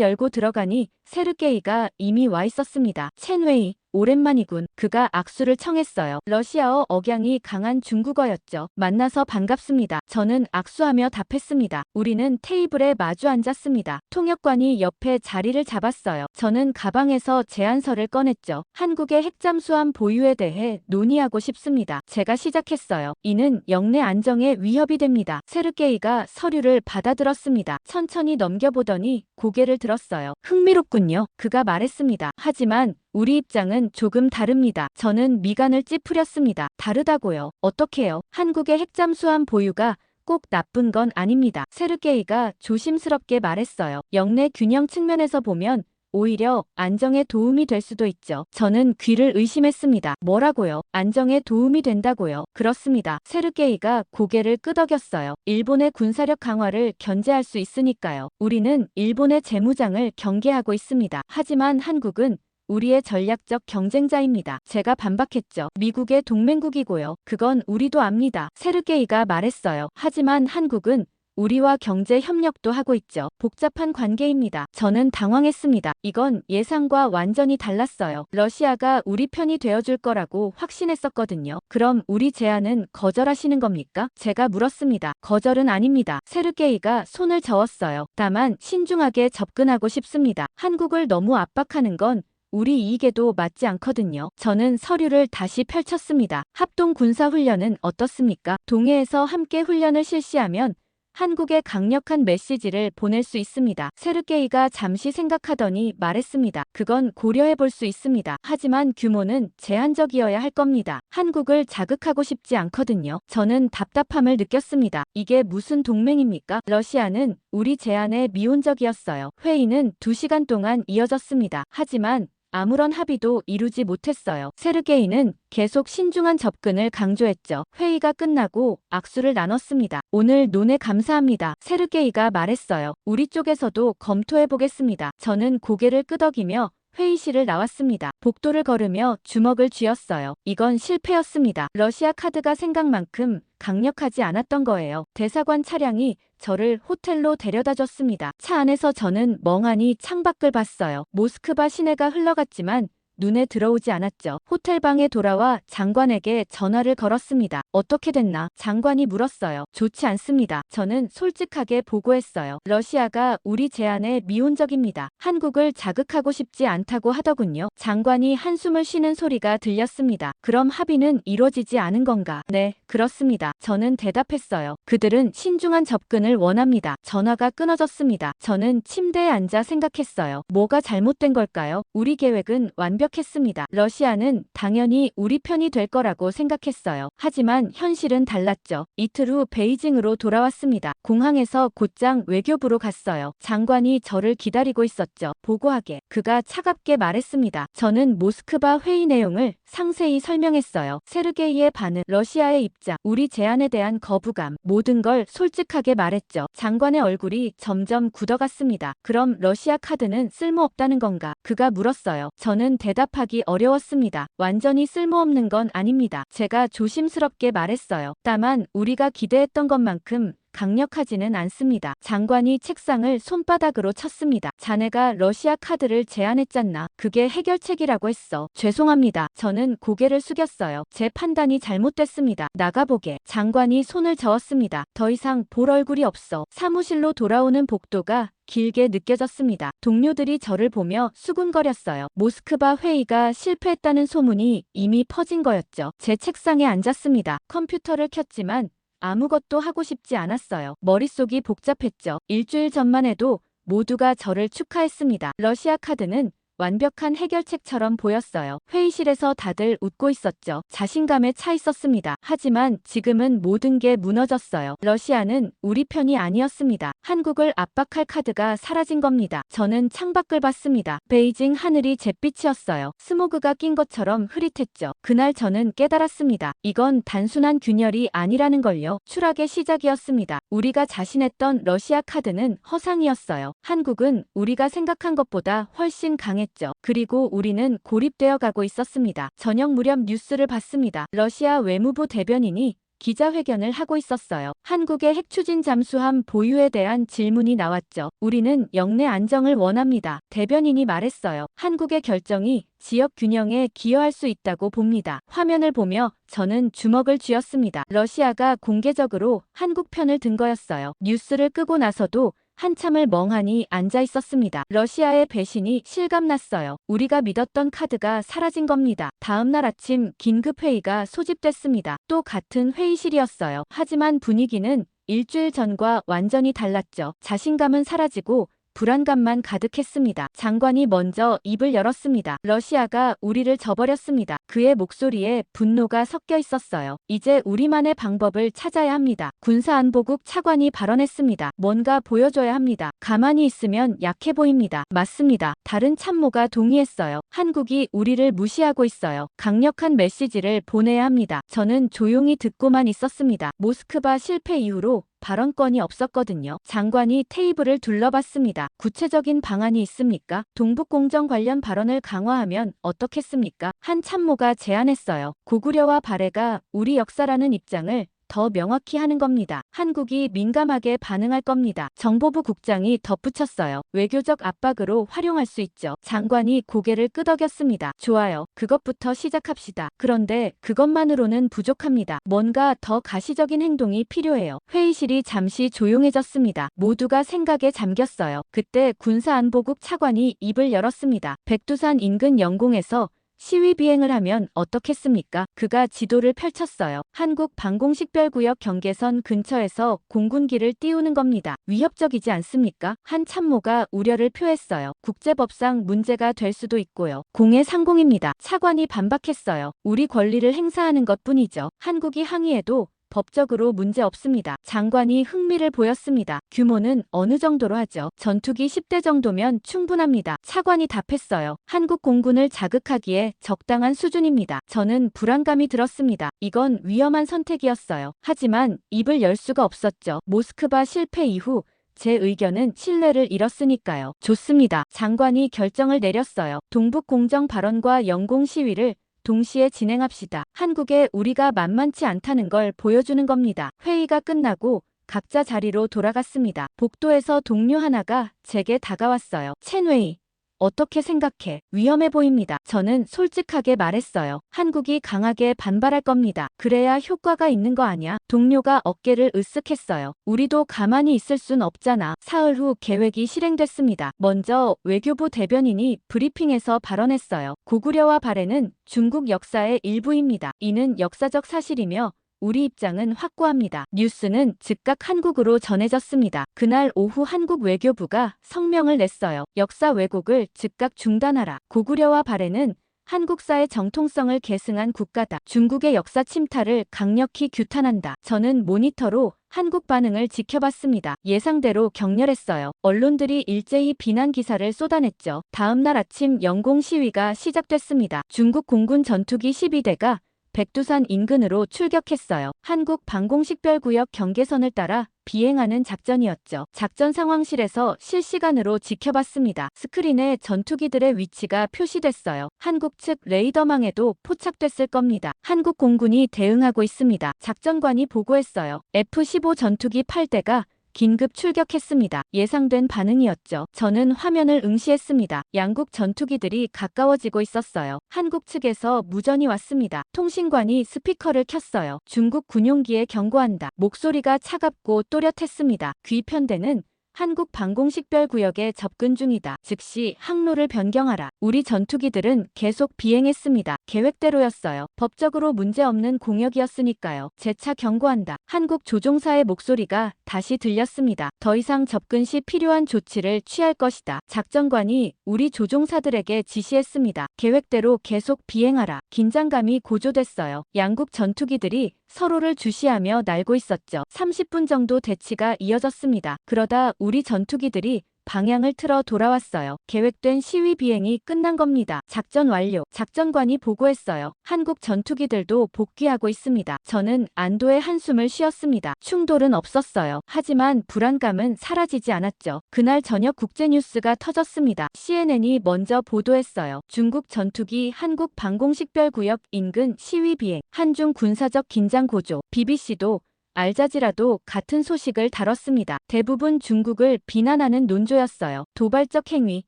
열고 들어가니 세르게이가 이미 와 있었습니다. 첸웨이, 오랜만이군. 그가 악수를 청했어요. 러시아어 억양이 강한 중국어였죠. 만나서 반갑습니다. 저는 악수하며 답했습니다. 우리는 테이블에 마주 앉았습니다. 통역관이 옆에 자리를 잡았어요. 저는 가방에서 제안서를 꺼냈죠. 한국의 핵잠수함 보유에 대해 논의하고 싶습니다. 제가 시작했어요. 이는 영내 안정에 위협이 됩니다. 세르게이가 서류를 받아들었습니다. 천천히 넘겨보더니 고개를 들었어요. 흥미롭군요. 그가 말했습니다. 하지만 우리 입장은 조금 다릅니다. 저는 미간을 찌푸렸습니다. 다르다고요. 어떻게요? 한국의 핵잠수함 보유가 꼭 나쁜 건 아닙니다. 세르게이가 조심스럽게 말했어요. 영내 균형 측면에서 보면 오히려 안정에 도움이 될 수도 있죠. 저는 귀를 의심했습니다. 뭐라고요? 안정에 도움이 된다고요? 그렇습니다. 세르게이가 고개를 끄덕였어요. 일본의 군사력 강화를 견제할 수 있으니까요. 우리는 일본의 재무장을 경계하고 있습니다. 하지만 한국은 우리의 전략적 경쟁자입니다. 제가 반박했죠. 미국의 동맹국이고요. 그건 우리도 압니다. 세르게이가 말했어요. 하지만 한국은 우리와 경제 협력도 하고 있죠. 복잡한 관계입니다. 저는 당황했습니다. 이건 예상과 완전히 달랐어요. 러시아가 우리 편이 되어줄 거라고 확신했었거든요. 그럼 우리 제안은 거절하시는 겁니까? 제가 물었습니다. 거절은 아닙니다. 세르게이가 손을 저었어요. 다만 신중하게 접근하고 싶습니다. 한국을 너무 압박하는 건 우리 이익에도 맞지 않거든요. 저는 서류를 다시 펼쳤습니다. 합동 군사훈련은 어떻습니까? 동해에서 함께 훈련을 실시하면 한국에 강력한 메시지를 보낼 수 있습니다. 세르게이가 잠시 생각하더니 말했습니다. 그건 고려해 볼 수 있습니다. 하지만 규모는 제한적이어야 할 겁니다. 한국을 자극하고 싶지 않거든요. 저는 답답함을 느꼈습니다. 이게 무슨 동맹입니까? 러시아는 우리 제안에 미온적이었어요. 회의는 2시간 동안 이어졌습니다. 하지만 아무런 합의도 이루지 못했어요. 세르게이는 계속 신중한 접근을 강조했죠. 회의가 끝나고 악수를 나눴습니다. 오늘 논의 감사합니다. 세르게이가 말했어요. 우리 쪽에서도 검토해 보겠습니다. 저는 고개를 끄덕이며 회의실을 나왔습니다. 복도를 걸으며 주먹을 쥐었어요. 이건 실패였습니다. 러시아 카드가 생각만큼 강력하지 않았던 거예요. 대사관 차량이 저를 호텔로 데려다 줬습니다. 차 안에서 저는 멍하니 창밖을 봤어요. 모스크바 시내가 흘러갔지만 눈에 들어오지 않았죠. 호텔방에 돌아와 장관에게 전화를 걸었습니다. 어떻게 됐나? 장관이 물었어요. 좋지 않습니다. 저는 솔직하게 보고했어요. 러시아가 우리 제안에 미온적입니다. 한국을 자극하고 싶지 않다고 하더군요. 장관이 한숨을 쉬는 소리가 들렸습니다. 그럼 합의는 이루어지지 않은 건가? 네, 그렇습니다. 저는 대답했어요. 그들은 신중한 접근을 원합니다. 전화가 끊어졌습니다. 저는 침대에 앉아 생각했어요. 뭐가 잘못된 걸까요? 우리 계획은 완벽했습니다. 러시아는 당연히 우리 편이 될 거라고 생각했어요. 하지만 현실은 달랐죠. 이틀 후 베이징으로 돌아왔습니다. 공항에서 곧장 외교부로 갔어요. 장관이 저를 기다리고 있었죠. 보고하게. 그가 차갑게 말했습니다. 저는 모스크바 회의 내용을 상세히 설명했어요. 세르게이의 반응, 러시아의 입장, 우리 제안에 대한 거부감, 모든 걸 솔직하게 말했죠. 장관의 얼굴이 점점 굳어갔습니다. 그럼 러시아 카드는 쓸모없다는 건가? 그가 물었어요. 저는 대답하기 어려웠습니다. 완전히 쓸모없는 건 아닙니다. 제가 조심스럽게 말했어요. 다만 우리가 기대했던 것만큼 강력하지는 않습니다. 장관이 책상을 손바닥으로 쳤습니다. 자네가 러시아 카드를 제안했잖나. 그게 해결책이라고 했어. 죄송합니다. 저는 고개를 숙였어요. 제 판단이 잘못됐습니다. 나가보게. 장관이 손을 저었습니다. 더 이상 볼 얼굴이 없어. 사무실로 돌아오는 복도가 길게 느껴졌습니다. 동료들이 저를 보며 수군거렸어요. 모스크바 회의가 실패했다는 소문이 이미 퍼진 거였죠. 제 책상에 앉았습니다. 컴퓨터를 켰지만 아무것도 하고 싶지 않았어요. 머릿속이 복잡했죠. 일주일 전만 해도 모두가 저를 축하했습니다. 러시아 카드는 완벽한 해결책처럼 보였어요. 회의실에서 다들 웃고 있었죠. 자신감에 차 있었습니다. 하지만 지금은 모든 게 무너졌어요. 러시아는 우리 편이 아니었습니다. 한국을 압박할 카드가 사라진 겁니다. 저는 창밖을 봤습니다. 베이징 하늘이 잿빛이었어요. 스모그가 낀 것처럼 흐릿했죠. 그날 저는 깨달았습니다. 이건 단순한 균열이 아니라는 걸요. 추락의 시작이었습니다. 우리가 자신했던 러시아 카드는 허상이었어요. 한국은 우리가 생각한 것보다 훨씬 강했죠. 그리고 우리는 고립되어 가고 있었습니다. 저녁 무렵 뉴스를 봤습니다. 러시아 외무부 대변인이 기자회견을 하고 있었어요. 한국의 핵추진 잠수함 보유에 대한 질문이 나왔죠. 우리는 영내 안정을 원합니다. 대변인이 말했어요. 한국의 결정이 지역 균형에 기여할 수 있다고 봅니다. 화면을 보며 저는 주먹을 쥐었습니다. 러시아가 공개적으로 한국 편을 든 거였어요. 뉴스를 끄고 나서도 한참을 멍하니 앉아 있었습니다. 러시아의 배신이 실감났어요. 우리가 믿었던 카드가 사라진 겁니다. 다음 날 아침 긴급회의가 소집됐습니다. 또 같은 회의실이었어요. 하지만 분위기는 일주일 전과 완전히 달랐죠. 자신감은 사라지고 불안감만 가득했습니다. 장관이 먼저 입을 열었습니다. 러시아가 우리를 저버렸습니다. 그의 목소리에 분노가 섞여 있었어요. 이제 우리만의 방법을 찾아야 합니다. 군사안보국 차관이 발언했습니다. 뭔가 보여줘야 합니다. 가만히 있으면 약해 보입니다. 맞습니다. 다른 참모가 동의했어요. 한국이 우리를 무시하고 있어요. 강력한 메시지를 보내야 합니다. 저는 조용히 듣고만 있었습니다. 모스크바 실패 이후로 발언권이 없었거든요. 장관이 테이블을 둘러봤습니다. 구체적인 방안이 있습니까? 동북공정 관련 발언을 강화하면 어떻겠습니까? 한 참모가 제안했어요. 고구려와 발해가 우리 역사라는 입장을 더 명확히 하는 겁니다. 한국이 민감하게 반응할 겁니다. 정보부 국장이 덧붙였어요. 외교적 압박으로 활용할 수 있죠. 장관이 고개를 끄덕였습니다. 좋아요. 그것부터 시작합시다. 그런데 그것만으로는 부족합니다. 뭔가 더 가시적인 행동이 필요해요. 회의실이 잠시 조용해졌습니다. 모두가 생각에 잠겼어요. 그때 군사안보국 차관이 입을 열었습니다. 백두산 인근 영공에서 시위 비행을 하면 어떻겠습니까? 그가 지도를 펼쳤어요. 한국 방공식별구역 경계선 근처에서 공군기를 띄우는 겁니다. 위협적이지 않습니까? 한 참모가 우려를 표했어요. 국제법상 문제가 될 수도 있고요. 공해 상공입니다. 차관이 반박했어요. 우리 권리를 행사하는 것뿐이죠. 한국이 항의해도 법적으로 문제 없습니다. 장관이 흥미를 보였습니다. 규모는 어느 정도로 하죠? 전투기 10대 정도면 충분합니다. 차관이 답했어요. 한국 공군을 자극하기에 적당한 수준입니다. 저는 불안감이 들었습니다. 이건 위험한 선택이었어요. 하지만 입을 열 수가 없었죠. 모스크바 실패 이후 제 의견은 신뢰를 잃었으니까요. 좋습니다. 장관이 결정을 내렸어요. 동북 공정 발언과 영공 시위를 동시에 진행합시다. 한국에 우리가 만만치 않다는 걸 보여주는 겁니다. 회의가 끝나고 각자 자리로 돌아갔습니다. 복도에서 동료 하나가 제게 다가왔어요. 첸웨이, 어떻게 생각해? 위험해 보입니다. 저는 솔직하게 말했어요. 한국이 강하게 반발할 겁니다. 그래야 효과가 있는 거 아냐? 동료가 어깨를 으쓱했어요. 우리도 가만히 있을 순 없잖아. 사흘 후 계획이 실행됐습니다. 먼저 외교부 대변인이 브리핑에서 발언했어요. 고구려와 발해는 중국 역사의 일부입니다. 이는 역사적 사실이며 우리 입장은 확고합니다. 뉴스는 즉각 한국으로 전해졌습니다. 그날 오후 한국 외교부가 성명을 냈어요. 역사 왜곡을 즉각 중단하라. 고구려와 발해는 한국사의 정통성을 계승한 국가다. 중국의 역사 침탈을 강력히 규탄한다. 저는 모니터로 한국 반응을 지켜봤습니다. 예상대로 격렬했어요. 언론들이 일제히 비난 기사를 쏟아냈죠. 다음 날 아침 영공 시위가 시작됐습니다. 중국 공군 전투기 12대가 백두산 인근으로 출격했어요. 한국 방공식별구역 경계선을 따라 비행하는 작전이었죠. 작전 상황실에서 실시간으로 지켜봤습니다. 스크린에 전투기들의 위치가 표시됐어요. 한국 측 레이더망에도 포착됐을 겁니다. 한국 공군이 대응하고 있습니다. 작전관이 보고했어요. F-15 전투기 8대가 긴급 출격했습니다. 예상된 반응이었죠. 저는 화면을 응시했습니다. 양국 전투기들이 가까워지고 있었어요. 한국 측에서 무전이 왔습니다. 통신관이 스피커를 켰어요. 중국 군용기에 경고한다. 목소리가 차갑고 또렷했습니다. 귀 편대는 한국 방공식별구역에 접근 중이다. 즉시 항로를 변경하라. 우리 전투기들은 계속 비행했습니다. 계획대로였어요. 법적으로 문제없는 공역이었으니까요. 재차 경고한다. 한국 조종사의 목소리가 다시 들렸습니다. 더 이상 접근 시 필요한 조치를 취할 것이다. 작전관이 우리 조종사들에게 지시했습니다. 계획대로 계속 비행하라. 긴장감이 고조됐어요. 양국 전투기들이 서로를 주시하며 날고 있었죠. 30분 정도 대치가 이어졌습니다. 그러다 우리 전투기들이 방향을 틀어 돌아왔어요. 계획된 시위 비행이 끝난 겁니다. 작전 완료. 작전관이 보고했어요. 한국 전투기들도 복귀하고 있습니다. 저는 안도의 한숨을 쉬었습니다. 충돌은 없었어요. 하지만 불안감은 사라지지 않았죠. 그날 저녁 국제뉴스가 터졌습니다. CNN이 먼저 보도했어요. 중국 전투기 한국 방공식별구역 인근 시위 비행. 한중 군사적 긴장 고조. BBC도 알자지라도 같은 소식을 다뤘습니다. 대부분 중국을 비난하는 논조였어요. 도발적 행위,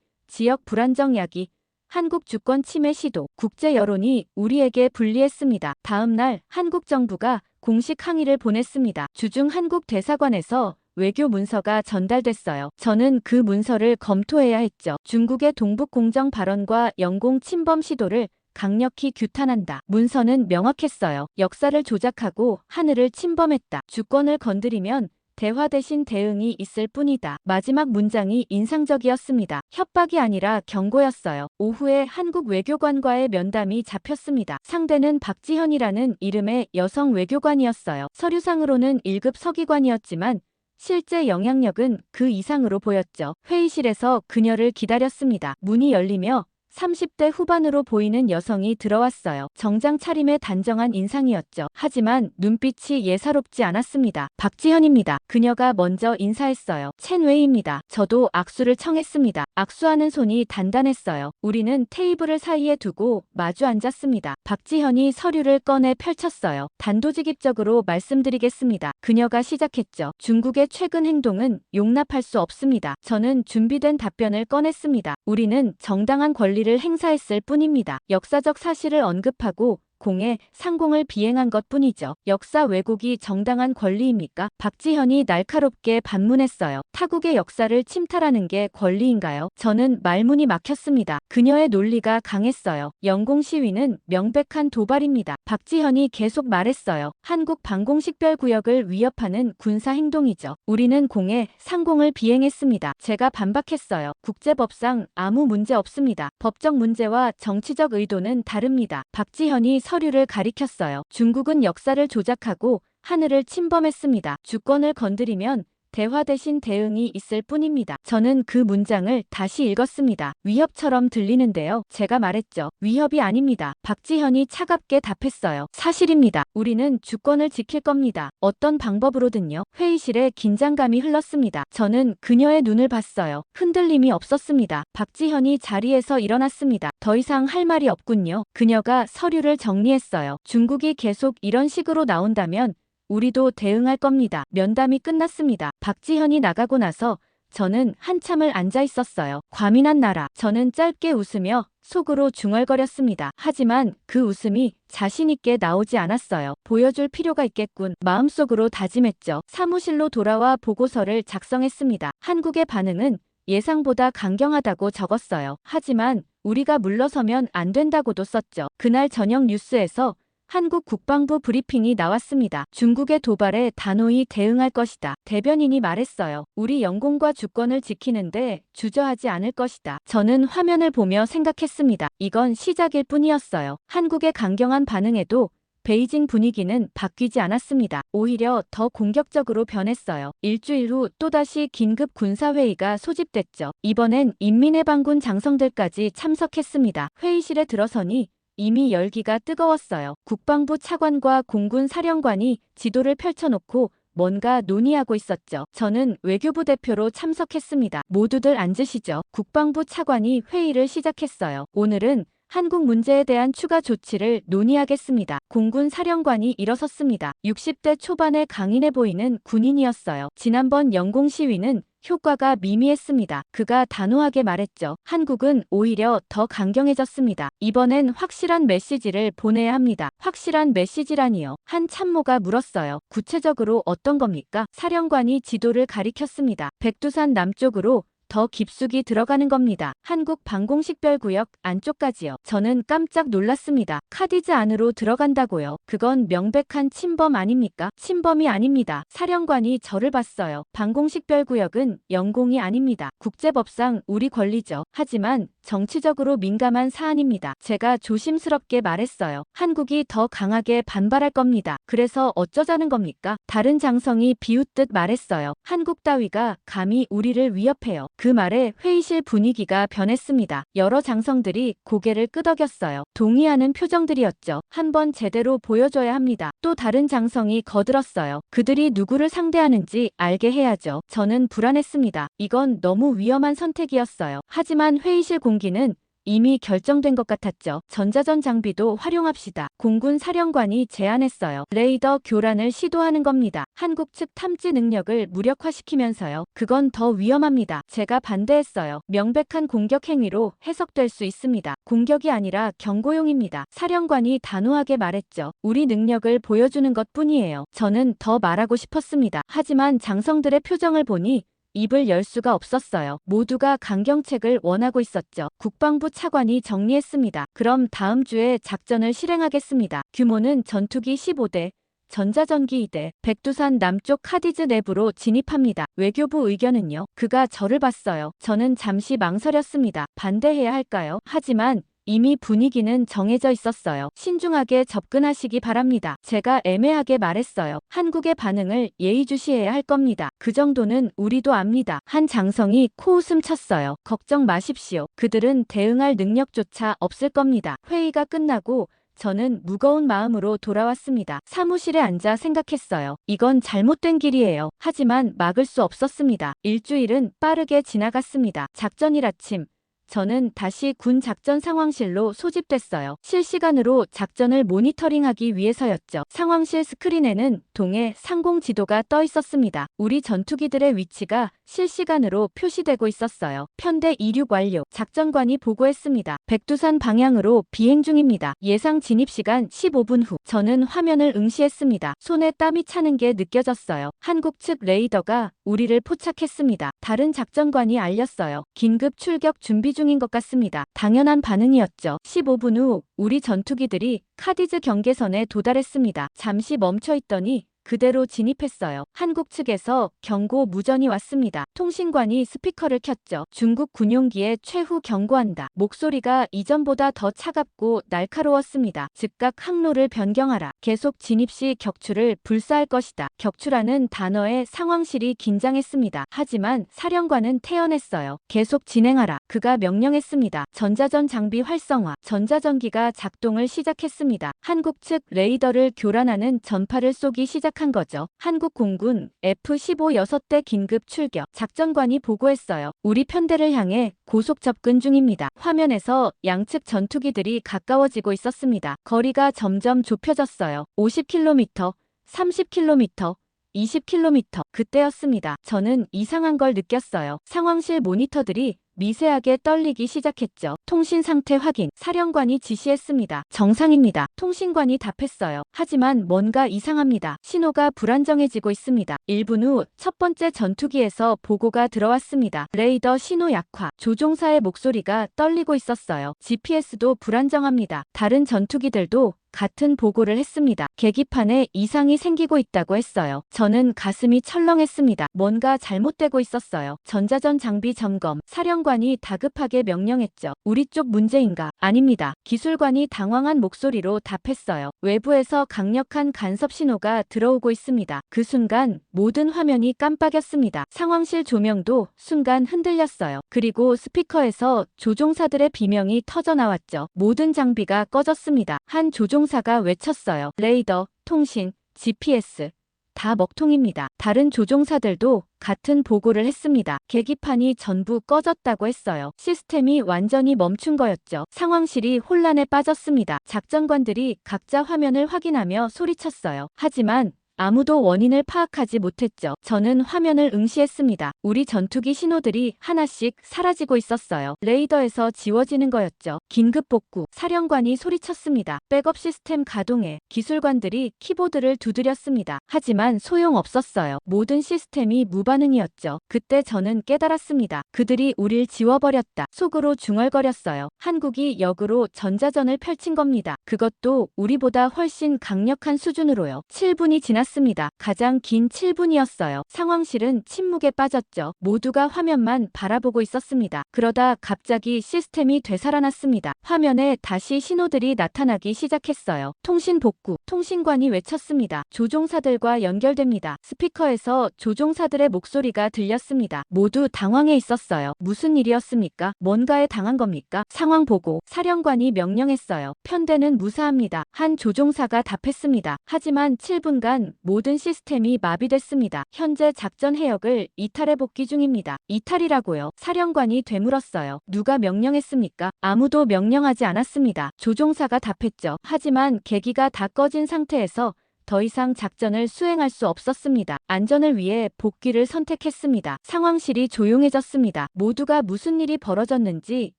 지역 불안정 야기, 한국 주권 침해 시도, 국제 여론이 우리에게 불리했습니다. 다음 날 한국 정부가 공식 항의를 보냈습니다. 주중 한국 대사관에서 외교 문서가 전달됐어요. 저는 그 문서를 검토해야 했죠. 중국의 동북 공정 발언과 영공 침범 시도를 강력히 규탄한다. 문서는 명확했어요. 역사를 조작하고 하늘을 침범했다. 주권을 건드리면 대화 대신 대응이 있을 뿐이다. 마지막 문장이 인상적이었습니다. 협박이 아니라 경고였어요. 오후에 한국 외교관과의 면담이 잡혔습니다. 상대는 박지현이라는 이름의 여성 외교관이었어요. 서류상으로는 1급 서기관이었지만 실제 영향력은 그 이상으로 보였죠. 회의실에서 그녀를 기다렸습니다. 문이 열리며 30대 후반으로 보이는 여성이 들어왔어요. 정장 차림의 단정한 인상이었죠. 하지만 눈빛이 예사롭지 않았습니다. 박지현입니다. 그녀가 먼저 인사했어요. 첸 웨이입니다. 저도 악수를 청했습니다. 악수하는 손이 단단했어요. 우리는 테이블을 사이에 두고 마주 앉았습니다. 박지현이 서류를 꺼내 펼쳤어요. 단도직입적으로 말씀드리겠습니다. 그녀가 시작했죠. 중국의 최근 행동은 용납할 수 없습니다. 저는 준비된 답변을 꺼냈습니다. 우리는 정당한 권리를 행사했을 뿐입니다. 역사적 사실을 언급하고 공의 상공을 비행한 것뿐이죠. 역사 왜곡이 정당한 권리입니까? 박지현이 날카롭게 반문했어요. 타국의 역사를 침탈하는 게 권리인가요? 저는 말문이 막혔습니다. 그녀의 논리가 강했어요. 영공 시위는 명백한 도발입니다. 박지현이 계속 말했어요. 한국 방공식별구역을 위협하는 군사 행동이죠. 우리는 공의 상공을 비행했습니다. 제가 반박했어요. 국제법상 아무 문제 없습니다. 법적 문제와 정치적 의도는 다릅니다. 박지현이 서류를 가리켰어요. 중국은 역사를 조작하고 하늘을 침범했습니다. 주권을 건드리면 대화 대신 대응이 있을 뿐입니다. 저는 그 문장을 다시 읽었습니다. 위협처럼 들리는데요. 제가 말했죠. 위협이 아닙니다. 박지현이 차갑게 답했어요. 사실입니다. 우리는 주권을 지킬 겁니다. 어떤 방법으로든요. 회의실에 긴장감이 흘렀습니다. 저는 그녀의 눈을 봤어요. 흔들림이 없었습니다. 박지현이 자리에서 일어났습니다. 더 이상 할 말이 없군요. 그녀가 서류를 정리했어요. 중국이 계속 이런 식으로 나온다면 우리도 대응할 겁니다. 면담이 끝났습니다. 박지현이 나가고 나서 저는 한참을 앉아 있었어요. 과민한 나라. 저는 짧게 웃으며 속으로 중얼거렸습니다. 하지만 그 웃음이 자신있게 나오지 않았어요. 보여줄 필요가 있겠군. 마음속으로 다짐했죠. 사무실로 돌아와 보고서를 작성했습니다. 한국의 반응은 예상보다 강경하다고 적었어요. 하지만 우리가 물러서면 안 된다고도 썼죠. 그날 저녁 뉴스에서 한국 국방부 브리핑이 나왔습니다. 중국의 도발에 단호히 대응할 것이다. 대변인이 말했어요. 우리 영공과 주권을 지키는데 주저하지 않을 것이다. 저는 화면을 보며 생각했습니다. 이건 시작일 뿐이었어요. 한국의 강경한 반응에도 베이징 분위기는 바뀌지 않았습니다. 오히려 더 공격적으로 변했어요. 일주일 후 또다시 긴급 군사회의가 소집됐죠. 이번엔 인민해방군 장성들까지 참석했습니다. 회의실에 들어서니 이미 열기가 뜨거웠어요. 국방부 차관과 공군 사령관이 지도를 펼쳐놓고 뭔가 논의하고 있었죠. 저는 외교부 대표로 참석했습니다. 모두들 앉으시죠. 국방부 차관이 회의를 시작했어요. 오늘은 한국 문제에 대한 추가 조치를 논의하겠습니다. 공군 사령관이 일어섰습니다. 60대 초반의 강인해 보이는 군인이었어요. 지난번 영공 시위는 효과가 미미했습니다. 그가 단호하게 말했죠. 한국은 오히려 더 강경해졌습니다. 이번엔 확실한 메시지를 보내야 합니다. 확실한 메시지라니요. 한 참모가 물었어요. 구체적으로 어떤 겁니까? 사령관이 지도를 가리켰습니다. 백두산 남쪽으로 더 깊숙이 들어가는 겁니다. 한국 방공식별구역 안쪽까지요. 저는 깜짝 놀랐습니다. 카디즈 안으로 들어간다고요. 그건 명백한 침범 아닙니까? 침범이 아닙니다. 사령관이 저를 봤어요. 방공식별구역은 영공이 아닙니다. 국제법상 우리 권리죠. 하지만 정치적으로 민감한 사안입니다. 제가 조심스럽게 말했어요. 한국이 더 강하게 반발할 겁니다. 그래서 어쩌자는 겁니까? 다른 장성이 비웃듯 말했어요. 한국 따위가 감히 우리를 위협해요. 그 말에 회의실 분위기가 변했습니다. 여러 장성들이 고개를 끄덕였어요. 동의하는 표정들이었죠. 한번 제대로 보여줘야 합니다. 또 다른 장성이 거들었어요. 그들이 누구를 상대하는지 알게 해야죠. 저는 불안했습니다. 이건 너무 위험한 선택이었어요. 하지만 회의실 공기는 이미 결정된 것 같았죠. 전자전 장비도 활용합시다. 공군 사령관이 제안했어요. 레이더 교란을 시도하는 겁니다. 한국 측 탐지 능력을 무력화시키면서요. 그건 더 위험합니다. 제가 반대했어요. 명백한 공격 행위로 해석될 수 있습니다. 공격이 아니라 경고용입니다. 사령관이 단호하게 말했죠. 우리 능력을 보여주는 것뿐이에요. 저는 더 말하고 싶었습니다. 하지만 장성들의 표정을 보니 입을 열 수가 없었어요. 모두가 강경책을 원하고 있었죠. 국방부 차관이 정리했습니다. 그럼 다음 주에 작전을 실행하겠습니다. 규모는 전투기 15대, 전자전기 2대, 백두산 남쪽 카디즈 내부로 진입합니다. 외교부 의견은요? 그가 저를 봤어요. 저는 잠시 망설였습니다. 반대해야 할까요? 하지만 이미 분위기는 정해져 있었어요. 신중하게 접근하시기 바랍니다. 제가 애매하게 말했어요. 한국의 반응을 예의주시해야 할 겁니다. 그 정도는 우리도 압니다. 한 장성이 코웃음 쳤어요. 걱정 마십시오. 그들은 대응할 능력조차 없을 겁니다. 회의가 끝나고 저는 무거운 마음으로 돌아왔습니다. 사무실에 앉아 생각했어요. 이건 잘못된 길이에요. 하지만 막을 수 없었습니다. 일주일은 빠르게 지나갔습니다. 작전일 아침. 저는 다시 군 작전 상황실로 소집됐어요. 실시간으로 작전을 모니터링하기 위해서였죠. 상황실 스크린에는 동해 상공 지도가 떠 있었습니다. 우리 전투기들의 위치가 실시간으로 표시되고 있었어요. 편대 이륙 완료. 작전관이 보고했습니다. 백두산 방향으로 비행 중입니다. 예상 진입 시간 15분 후. 저는 화면을 응시했습니다. 손에 땀이 차는 게 느껴졌어요. 한국 측 레이더가 우리를 포착했습니다. 다른 작전관이 알렸어요. 긴급 출격 준비 중인 것 같습니다. 당연한 반응이었죠. 15분 후 우리 전투기들이 카디즈 경계선에 도달했습니다. 잠시 멈춰 있더니 그대로 진입했어요. 한국 측에서 경고 무전이 왔습니다. 통신관이 스피커를 켰죠. 중국 군용기에 최후 경고한다. 목소리가 이전보다 더 차갑고 날카로웠습니다. 즉각 항로를 변경하라. 계속 진입 시 격추를 불사할 것이다. 격추라는 단어에 상황실이 긴장했습니다. 하지만 사령관은 태연했어요. 계속 진행하라. 그가 명령했습니다. 전자전 장비 활성화. 전자전기가 작동을 시작했습니다. 한국 측 레이더를 교란하는 전파를 쏘기 시작한 거죠. 한국 공군 F-15 6대 긴급 출격. 작전관이 보고했어요. 우리 편대를 향해 고속 접근 중입니다. 화면에서 양측 전투기들이 가까워지고 있었습니다. 거리가 점점 좁혀졌어요. 50km, 30km, 20km. 그때였습니다. 저는 이상한 걸 느꼈어요. 상황실 모니터들이 미세하게 떨리기 시작했죠. 통신 상태 확인. 사령관이 지시했습니다. 정상입니다. 통신관이 답했어요. 하지만 뭔가 이상합니다. 신호가 불안정해지고 있습니다. 1분 후 첫 번째 전투기에서 보고가 들어왔습니다. 레이더 신호 약화. 조종사의 목소리가 떨리고 있었어요. GPS도 불안정합니다. 다른 전투기들도 같은 보고를 했습니다. 계기판에 이상이 생기고 있다고 했어요. 저는 가슴이 철렁했습니다. 뭔가 잘못되고 있었어요. 전자전 장비 점검. 사령관이 다급하게 명령했죠. 우리 쪽 문제인가? 아닙니다. 기술관이 당황한 목소리로 답했어요. 외부에서 강력한 간섭 신호가 들어오고 있습니다. 그 순간 모든 화면이 깜빡였습니다. 상황실 조명도 순간 흔들렸어요. 그리고 스피커에서 조종사들의 비명이 터져 나왔죠. 모든 장비가 꺼졌습니다. 한 조종사가 외쳤어요. 레이더, 통신, GPS. 다 먹통입니다. 다른 조종사들도 같은 보고를 했습니다. 계기판이 전부 꺼졌다고 했어요. 시스템이 완전히 멈춘 거였죠. 상황실이 혼란에 빠졌습니다. 작전관들이 각자 화면을 확인하며 소리쳤어요. 하지만 아무도 원인을 파악하지 못했죠. 저는 화면을 응시했습니다. 우리 전투기 신호들이 하나씩 사라지고 있었어요. 레이더에서 지워지는 거였죠. 긴급 복구. 사령관이 소리쳤습니다. 백업 시스템 가동해. 기술관들이 키보드를 두드렸습니다. 하지만 소용없었어요. 모든 시스템이 무반응이었죠. 그때 저는 깨달았습니다. 그들이 우릴 지워버렸다. 속으로 중얼거렸어요. 한국이 역으로 전자전을 펼친 겁니다. 그것도 우리보다 훨씬 강력한 수준으로요. 7분이 지났습니다. 가장 긴 7분이었어요. 상황실은 침묵에 빠졌죠. 모두가 화면만 바라보고 있었습니다. 그러다 갑자기 시스템이 되살아났습니다. 화면에 다시 신호들이 나타나기 시작했어요. 통신 복구. 통신관이 외쳤습니다. 조종사들과 연결됩니다. 스피커에서 조종사들의 목소리가 들렸습니다. 모두 당황해 있었어요. 무슨 일이었습니까? 뭔가에 당한 겁니까? 상황 보고. 사령관이 명령했어요. 편대는 무사합니다. 한 조종사가 답했습니다. 하지만 7분간 모든 시스템이 마비됐습니다. 현재 작전 해역을 이탈해 복귀 중입니다. 이탈이라고요? 사령관이 되물었어요. 누가 명령했습니까? 아무도 명령하지 않았습니다. 조종사가 답했죠. 하지만 계기가 다 꺼진 상태에서 더 이상 작전을 수행할 수 없었습니다. 안전을 위해 복귀를 선택했습니다. 상황실이 조용해졌습니다. 모두가 무슨 일이 벌어졌는지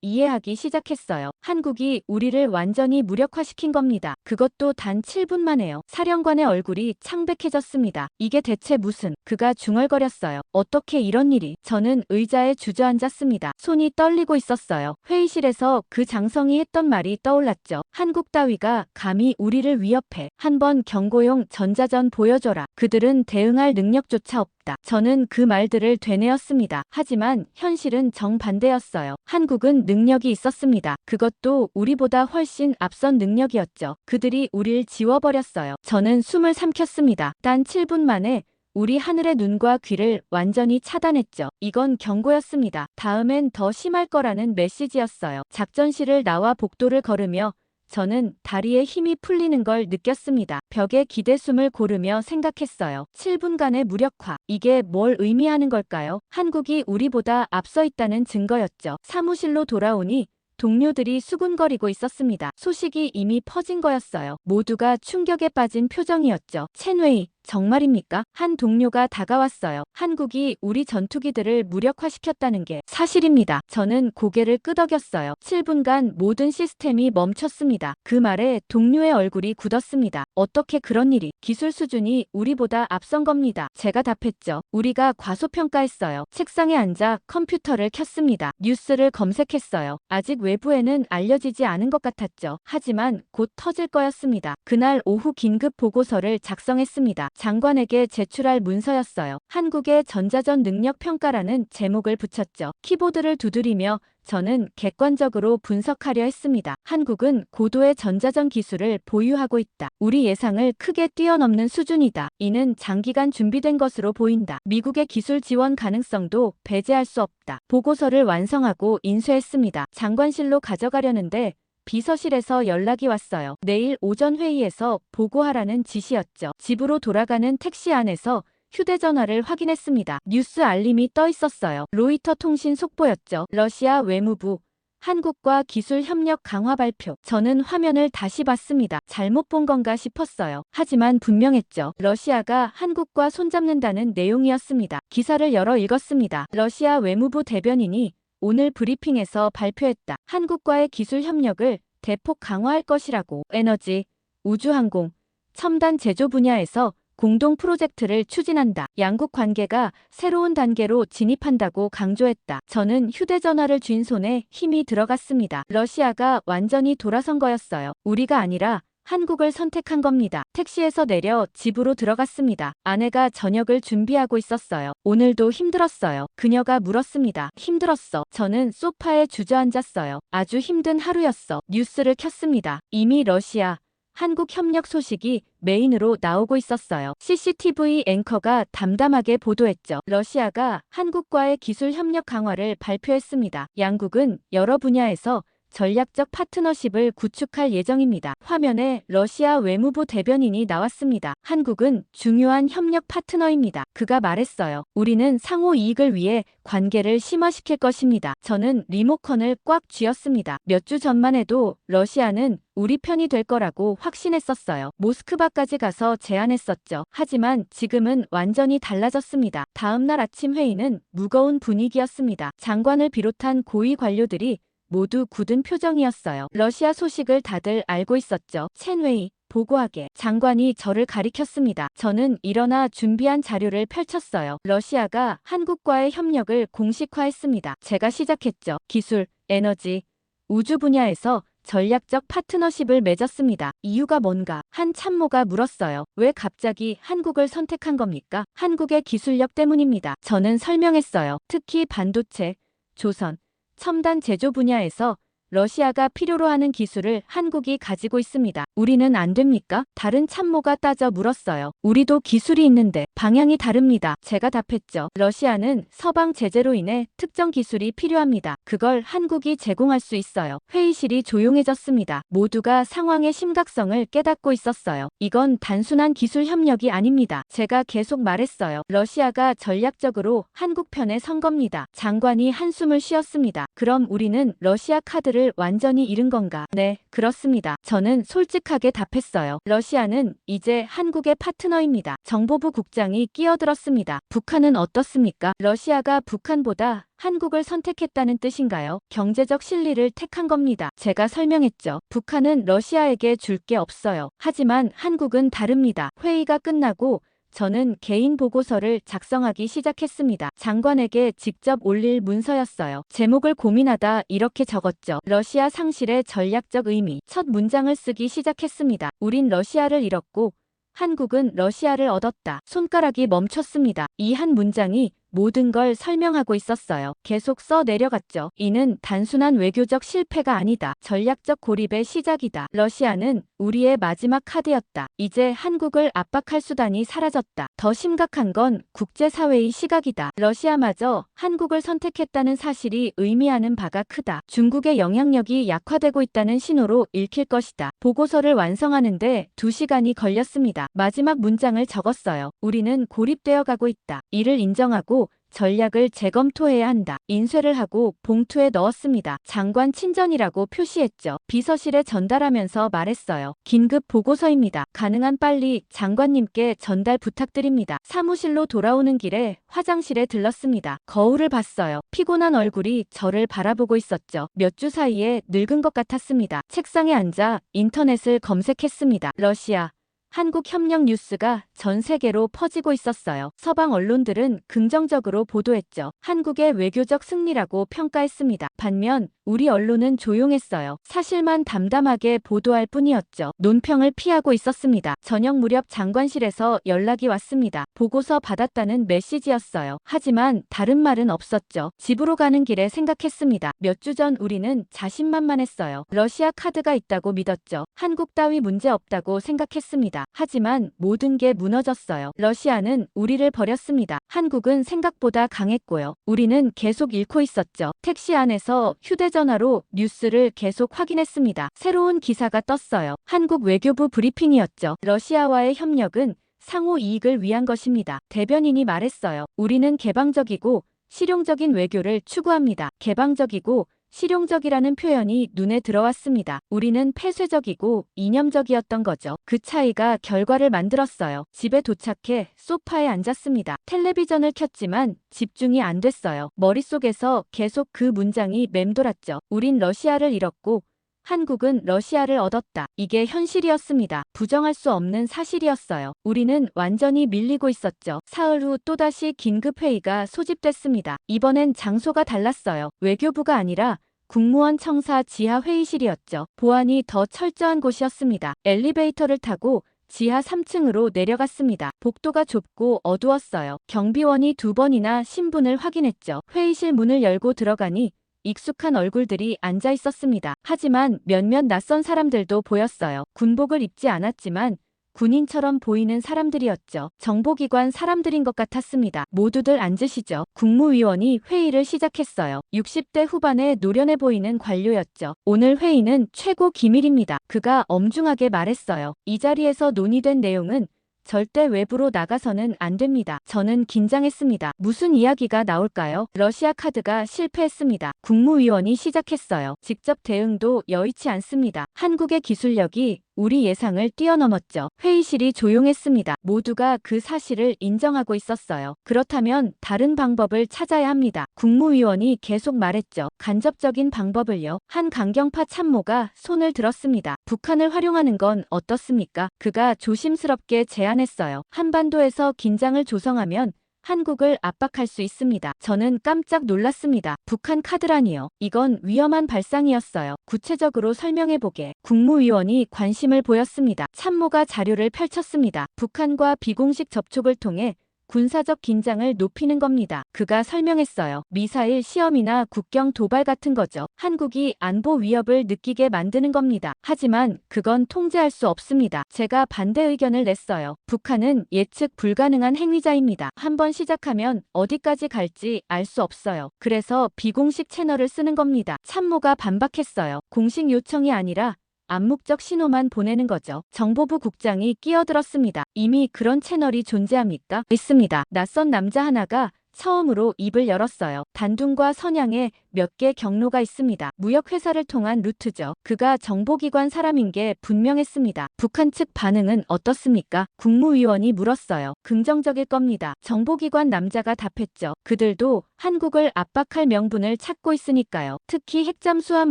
이해하기 시작했어요. 한국이 우리를 완전히 무력화시킨 겁니다. 그것도 단 7분 만에요. 사령관의 얼굴이 창백해졌습니다. 이게 대체 무슨... 그가 중얼거렸어요. 어떻게 이런 일이... 저는 의자에 주저앉았습니다. 손이 떨리고 있었어요. 회의실에서 그 장성이 했던 말이 떠올랐죠. 한국 따위가 감히 우리를 위협해. 한번 경고용 대용량 전자전 보여줘라. 그들은 대응할 능력조차 없다. 저는 그 말들을 되뇌었습니다. 하지만 현실은 정반대였어요. 한국은 능력이 있었습니다. 그것도 우리보다 훨씬 앞선 능력이었죠. 그들이 우릴 지워버렸어요. 저는 숨을 삼켰습니다. 단 7분 만에 우리 하늘의 눈과 귀를 완전히 차단했죠. 이건 경고였습니다. 다음엔 더 심할 거라는 메시지였어요. 작전실을 나와 복도를 걸으며 저는 다리에 힘이 풀리는 걸 느꼈습니다. 벽에 기대숨을 고르며 생각했어요. 7분간의 무력화. 이게 뭘 의미하는 걸까요? 한국이 우리보다 앞서 있다는 증거였죠. 사무실로 돌아오니 동료들이 수군거리고 있었습니다. 소식이 이미 퍼진 거였어요. 모두가 충격에 빠진 표정이었죠. 첸웨이, 정말입니까? 한 동료가 다가왔어요. 한국이 우리 전투기들을 무력화시켰다는 게 사실입니다. 저는 고개를 끄덕였어요. 7분간 모든 시스템이 멈췄습니다. 그 말에 동료의 얼굴이 굳었습니다. 어떻게 그런 일이? 기술 수준이 우리보다 앞선 겁니다. 제가 답했죠. 우리가 과소평가했어요. 책상에 앉아 컴퓨터를 켰습니다. 뉴스를 검색했어요. 아직 외부에는 알려지지 않은 것 같았죠. 하지만 곧 터질 거였습니다. 그날 오후 긴급 보고서를 작성했습니다. 장관에게 제출할 문서였어요. 한국의 전자전 능력 평가라는 제목을 붙였죠. 키보드를 두드리며 저는 객관적으로 분석하려 했습니다. 한국은 고도의 전자전 기술을 보유하고 있다. 우리 예상을 크게 뛰어넘는 수준이다. 이는 장기간 준비된 것으로 보인다. 미국의 기술 지원 가능성도 배제할 수 없다. 보고서를 완성하고 인쇄했습니다. 장관실로 가져가려는데 비서실에서 연락이 왔어요. 내일 오전 회의에서 보고하라는 지시였죠. 집으로 돌아가는 택시 안에서 휴대전화를 확인했습니다. 뉴스 알림이 떠 있었어요. 로이터 통신 속보였죠. 러시아 외무부, 한국과 기술 협력 강화 발표. 저는 화면을 다시 봤습니다. 잘못 본 건가 싶었어요. 하지만 분명했죠. 러시아가 한국과 손잡는다는 내용이었습니다. 기사를 열어 읽었습니다. 러시아 외무부 대변인이 오늘 브리핑에서 발표했다. 한국과의 기술 협력을 대폭 강화할 것이라고. 에너지, 우주항공, 첨단 제조 분야에서 공동 프로젝트를 추진한다. 양국 관계가 새로운 단계로 진입한다고 강조했다. 저는 휴대전화를 쥔 손에 힘이 들어갔습니다. 러시아가 완전히 돌아선 거였어요. 우리가 아니라 한국을 선택한 겁니다. 택시에서 내려 집으로 들어갔습니다. 아내가 저녁을 준비하고 있었어요. 오늘도 힘들었어요. 그녀가 물었습니다. 힘들었어. 저는 소파에 주저앉았어요. 아주 힘든 하루였어. 뉴스를 켰습니다. 이미 러시아, 한국 협력 소식이 메인으로 나오고 있었어요. CCTV 앵커가 담담하게 보도했죠. 러시아가 한국과의 기술 협력 강화를 발표했습니다. 양국은 여러 분야에서 전략적 파트너십을 구축할 예정입니다. 화면에 러시아 외무부 대변인이 나왔습니다. 한국은 중요한 협력 파트너입니다. 그가 말했어요. 우리는 상호 이익을 위해 관계를 심화시킬 것입니다. 저는 리모컨을 꽉 쥐었습니다. 몇 주 전만 해도 러시아는 우리 편이 될 거라고 확신했었어요. 모스크바까지 가서 제안했었죠. 하지만 지금은 완전히 달라졌습니다. 다음 날 아침 회의는 무거운 분위기였습니다. 장관을 비롯한 고위 관료들이 모두 굳은 표정이었어요. 러시아 소식을 다들 알고 있었죠. 첸웨이, 보고하게. 장관이 저를 가리켰습니다. 저는 일어나 준비한 자료를 펼쳤어요. 러시아가 한국과의 협력을 공식화했습니다. 제가 시작했죠. 기술, 에너지, 우주 분야에서 전략적 파트너십을 맺었습니다. 이유가 뭔가? 한 참모가 물었어요. 왜 갑자기 한국을 선택한 겁니까? 한국의 기술력 때문입니다. 저는 설명했어요. 특히 반도체, 조선, 첨단 제조 분야에서 러시아가 필요로 하는 기술을 한국이 가지고 있습니다. 우리는 안 됩니까? 다른 참모가 따져 물었어요. 우리도 기술이 있는데 방향이 다릅니다. 제가 답했죠. 러시아는 서방 제재로 인해 특정 기술이 필요합니다. 그걸 한국이 제공할 수 있어요. 회의실이 조용해졌습니다. 모두가 상황의 심각성을 깨닫고 있었어요. 이건 단순한 기술 협력이 아닙니다. 제가 계속 말했어요. 러시아가 전략적으로 한국 편에 선 겁니다. 장관이 한숨을 쉬었습니다. 그럼 우리는 러시아 카드를 완전히 잃은 건가? 네, 그렇습니다. 저는 솔직하게 답했어요. 러시아는 이제 한국의 파트너입니다. 정보부 국장이 끼어들었습니다. 북한은 어떻습니까? 러시아가 북한보다 한국을 선택했다는 뜻인가요? 경제적 실리를 택한 겁니다. 제가 설명했죠. 북한은 러시아에게 줄 게 없어요. 하지만 한국은 다릅니다. 회의가 끝나고 저는 개인 보고서를 작성하기 시작했습니다. 장관에게 직접 올릴 문서였어요. 제목을 고민하다 이렇게 적었죠. 러시아 상실의 전략적 의미. 첫 문장을 쓰기 시작했습니다. 우린 러시아를 잃었고 한국은 러시아를 얻었다. 손가락이 멈췄습니다. 이 한 문장이 모든 걸 설명하고 있었어요. 계속 써 내려갔죠. 이는 단순한 외교적 실패가 아니다. 전략적 고립의 시작이다. 러시아는 우리의 마지막 카드였다. 이제 한국을 압박할 수단이 사라졌다. 더 심각한 건 국제사회의 시각이다. 러시아마저 한국을 선택했다는 사실이 의미하는 바가 크다. 중국의 영향력이 약화되고 있다는 신호로 읽힐 것이다. 보고서를 완성하는데 2시간이 걸렸습니다. 마지막 문장을 적었어요. 우리는 고립되어 가고 있다. 이를 인정하고 전략을 재검토해야 한다. 인쇄를 하고 봉투에 넣었습니다. 장관 친전이라고 표시했죠. 비서실에 전달하면서 말했어요. 긴급 보고서입니다. 가능한 빨리 장관님께 전달 부탁드립니다. 사무실로 돌아오는 길에 화장실에 들렀습니다. 거울을 봤어요. 피곤한 얼굴이 저를 바라보고 있었죠. 몇 주 사이에 늙은 것 같았습니다. 책상에 앉아 인터넷을 검색했습니다. 러시아 한국 협력 뉴스가 전 세계로 퍼지고 있었어요. 서방 언론들은 긍정적으로 보도했죠. 한국의 외교적 승리라고 평가했습니다. 반면 우리 언론은 조용했어요. 사실만 담담하게 보도할 뿐이었죠. 논평을 피하고 있었습니다. 저녁 무렵 장관실에서 연락이 왔습니다. 보고서 받았다는 메시지였어요. 하지만 다른 말은 없었죠. 집으로 가는 길에 생각했습니다. 몇 주 전 우리는 자신만만했어요. 러시아 카드가 있다고 믿었죠. 한국 따위 문제 없다고 생각했습니다. 하지만 모든 게 무너졌어요. 러시아는 우리를 버렸습니다. 한국은 생각보다 강했고요. 우리는 계속 잃고 있었죠. 택시 안에서 휴대전화로 뉴스를 계속 확인했습니다. 새로운 기사가 떴어요. 한국 외교부 브리핑이었죠. 러시아와의 협력은 상호 이익을 위한 것입니다. 대변인이 말했어요. 우리는 개방적이고 실용적인 외교를 추구합니다. 개방적이고 실용적이라는 표현이 눈에 들어왔습니다. 우리는 폐쇄적이고 이념적이었던 거죠. 그 차이가 결과를 만들었어요. 집에 도착해 소파에 앉았습니다. 텔레비전을 켰지만 집중이 안 됐어요. 머릿속에서 계속 그 문장이 맴돌았죠. 우린 러시아를 잃었고 한국은 러시아를 얻었다. 이게 현실이었습니다. 부정할 수 없는 사실이었어요. 우리는 완전히 밀리고 있었죠. 사흘 후 또다시 긴급회의가 소집됐습니다. 이번엔 장소가 달랐어요. 외교부가 아니라 국무원 청사 지하 회의실이었죠. 보안이 더 철저한 곳이었습니다. 엘리베이터를 타고 지하 3층으로 내려갔습니다. 복도가 좁고 어두웠어요. 경비원이 2번이나 신분을 확인했죠. 회의실 문을 열고 들어가니 익숙한 얼굴들이 앉아 있었습니다. 하지만 몇몇 낯선 사람들도 보였어요. 군복을 입지 않았지만 군인처럼 보이는 사람들이었죠. 정보기관 사람들인 것 같았습니다. 모두들 앉으시죠. 국무위원이 회의를 시작했어요. 60대 후반에 노련해 보이는 관료였죠. 오늘 회의는 최고 기밀입니다. 그가 엄중하게 말했어요. 이 자리에서 논의된 내용은 절대 외부로 나가서는 안 됩니다. 저는 긴장했습니다. 무슨 이야기가 나올까요? 러시아 카드가 실패했습니다. 국무위원이 시작했어요. 직접 대응도 여의치 않습니다. 한국의 기술력이 우리 예상을 뛰어넘었죠. 회의실이 조용했습니다. 모두가 그 사실을 인정하고 있었어요. 그렇다면 다른 방법을 찾아야 합니다. 국무위원이 계속 말했죠. 간접적인 방법을요. 한 강경파 참모가 손을 들었습니다. 북한을 활용하는 건 어떻습니까? 그가 조심스럽게 제안했어요. 한반도에서 긴장을 조성하면 한국을 압박할 수 있습니다. 저는 깜짝 놀랐습니다. 북한 카드라니요. 이건 위험한 발상이었어요. 구체적으로 설명해보게. 국무위원이 관심을 보였습니다. 참모가 자료를 펼쳤습니다. 북한과 비공식 접촉을 통해 군사적 긴장을 높이는 겁니다. 그가 설명했어요. 미사일 시험이나 국경 도발 같은 거죠. 한국이 안보 위협을 느끼게 만드는 겁니다. 하지만 그건 통제할 수 없습니다. 제가 반대 의견을 냈어요. 북한은 예측 불가능한 행위자입니다. 한번 시작하면 어디까지 갈지 알 수 없어요. 그래서 비공식 채널을 쓰는 겁니다. 참모가 반박했어요. 공식 요청이 아니라 암묵적 신호만 보내는 거죠. 정보부 국장이 끼어들었습니다. 이미 그런 채널이 존재합니까? 있습니다. 낯선 남자 하나가 처음으로 입을 열었어요. 단둥과 선양에 몇 개 경로가 있습니다. 무역회사를 통한 루트죠. 그가 정보기관 사람인 게 분명했습니다. 북한 측 반응은 어떻습니까? 국무위원이 물었어요. 긍정적일 겁니다. 정보기관 남자가 답했죠. 그들도 한국을 압박할 명분을 찾고 있으니까요. 특히 핵잠수함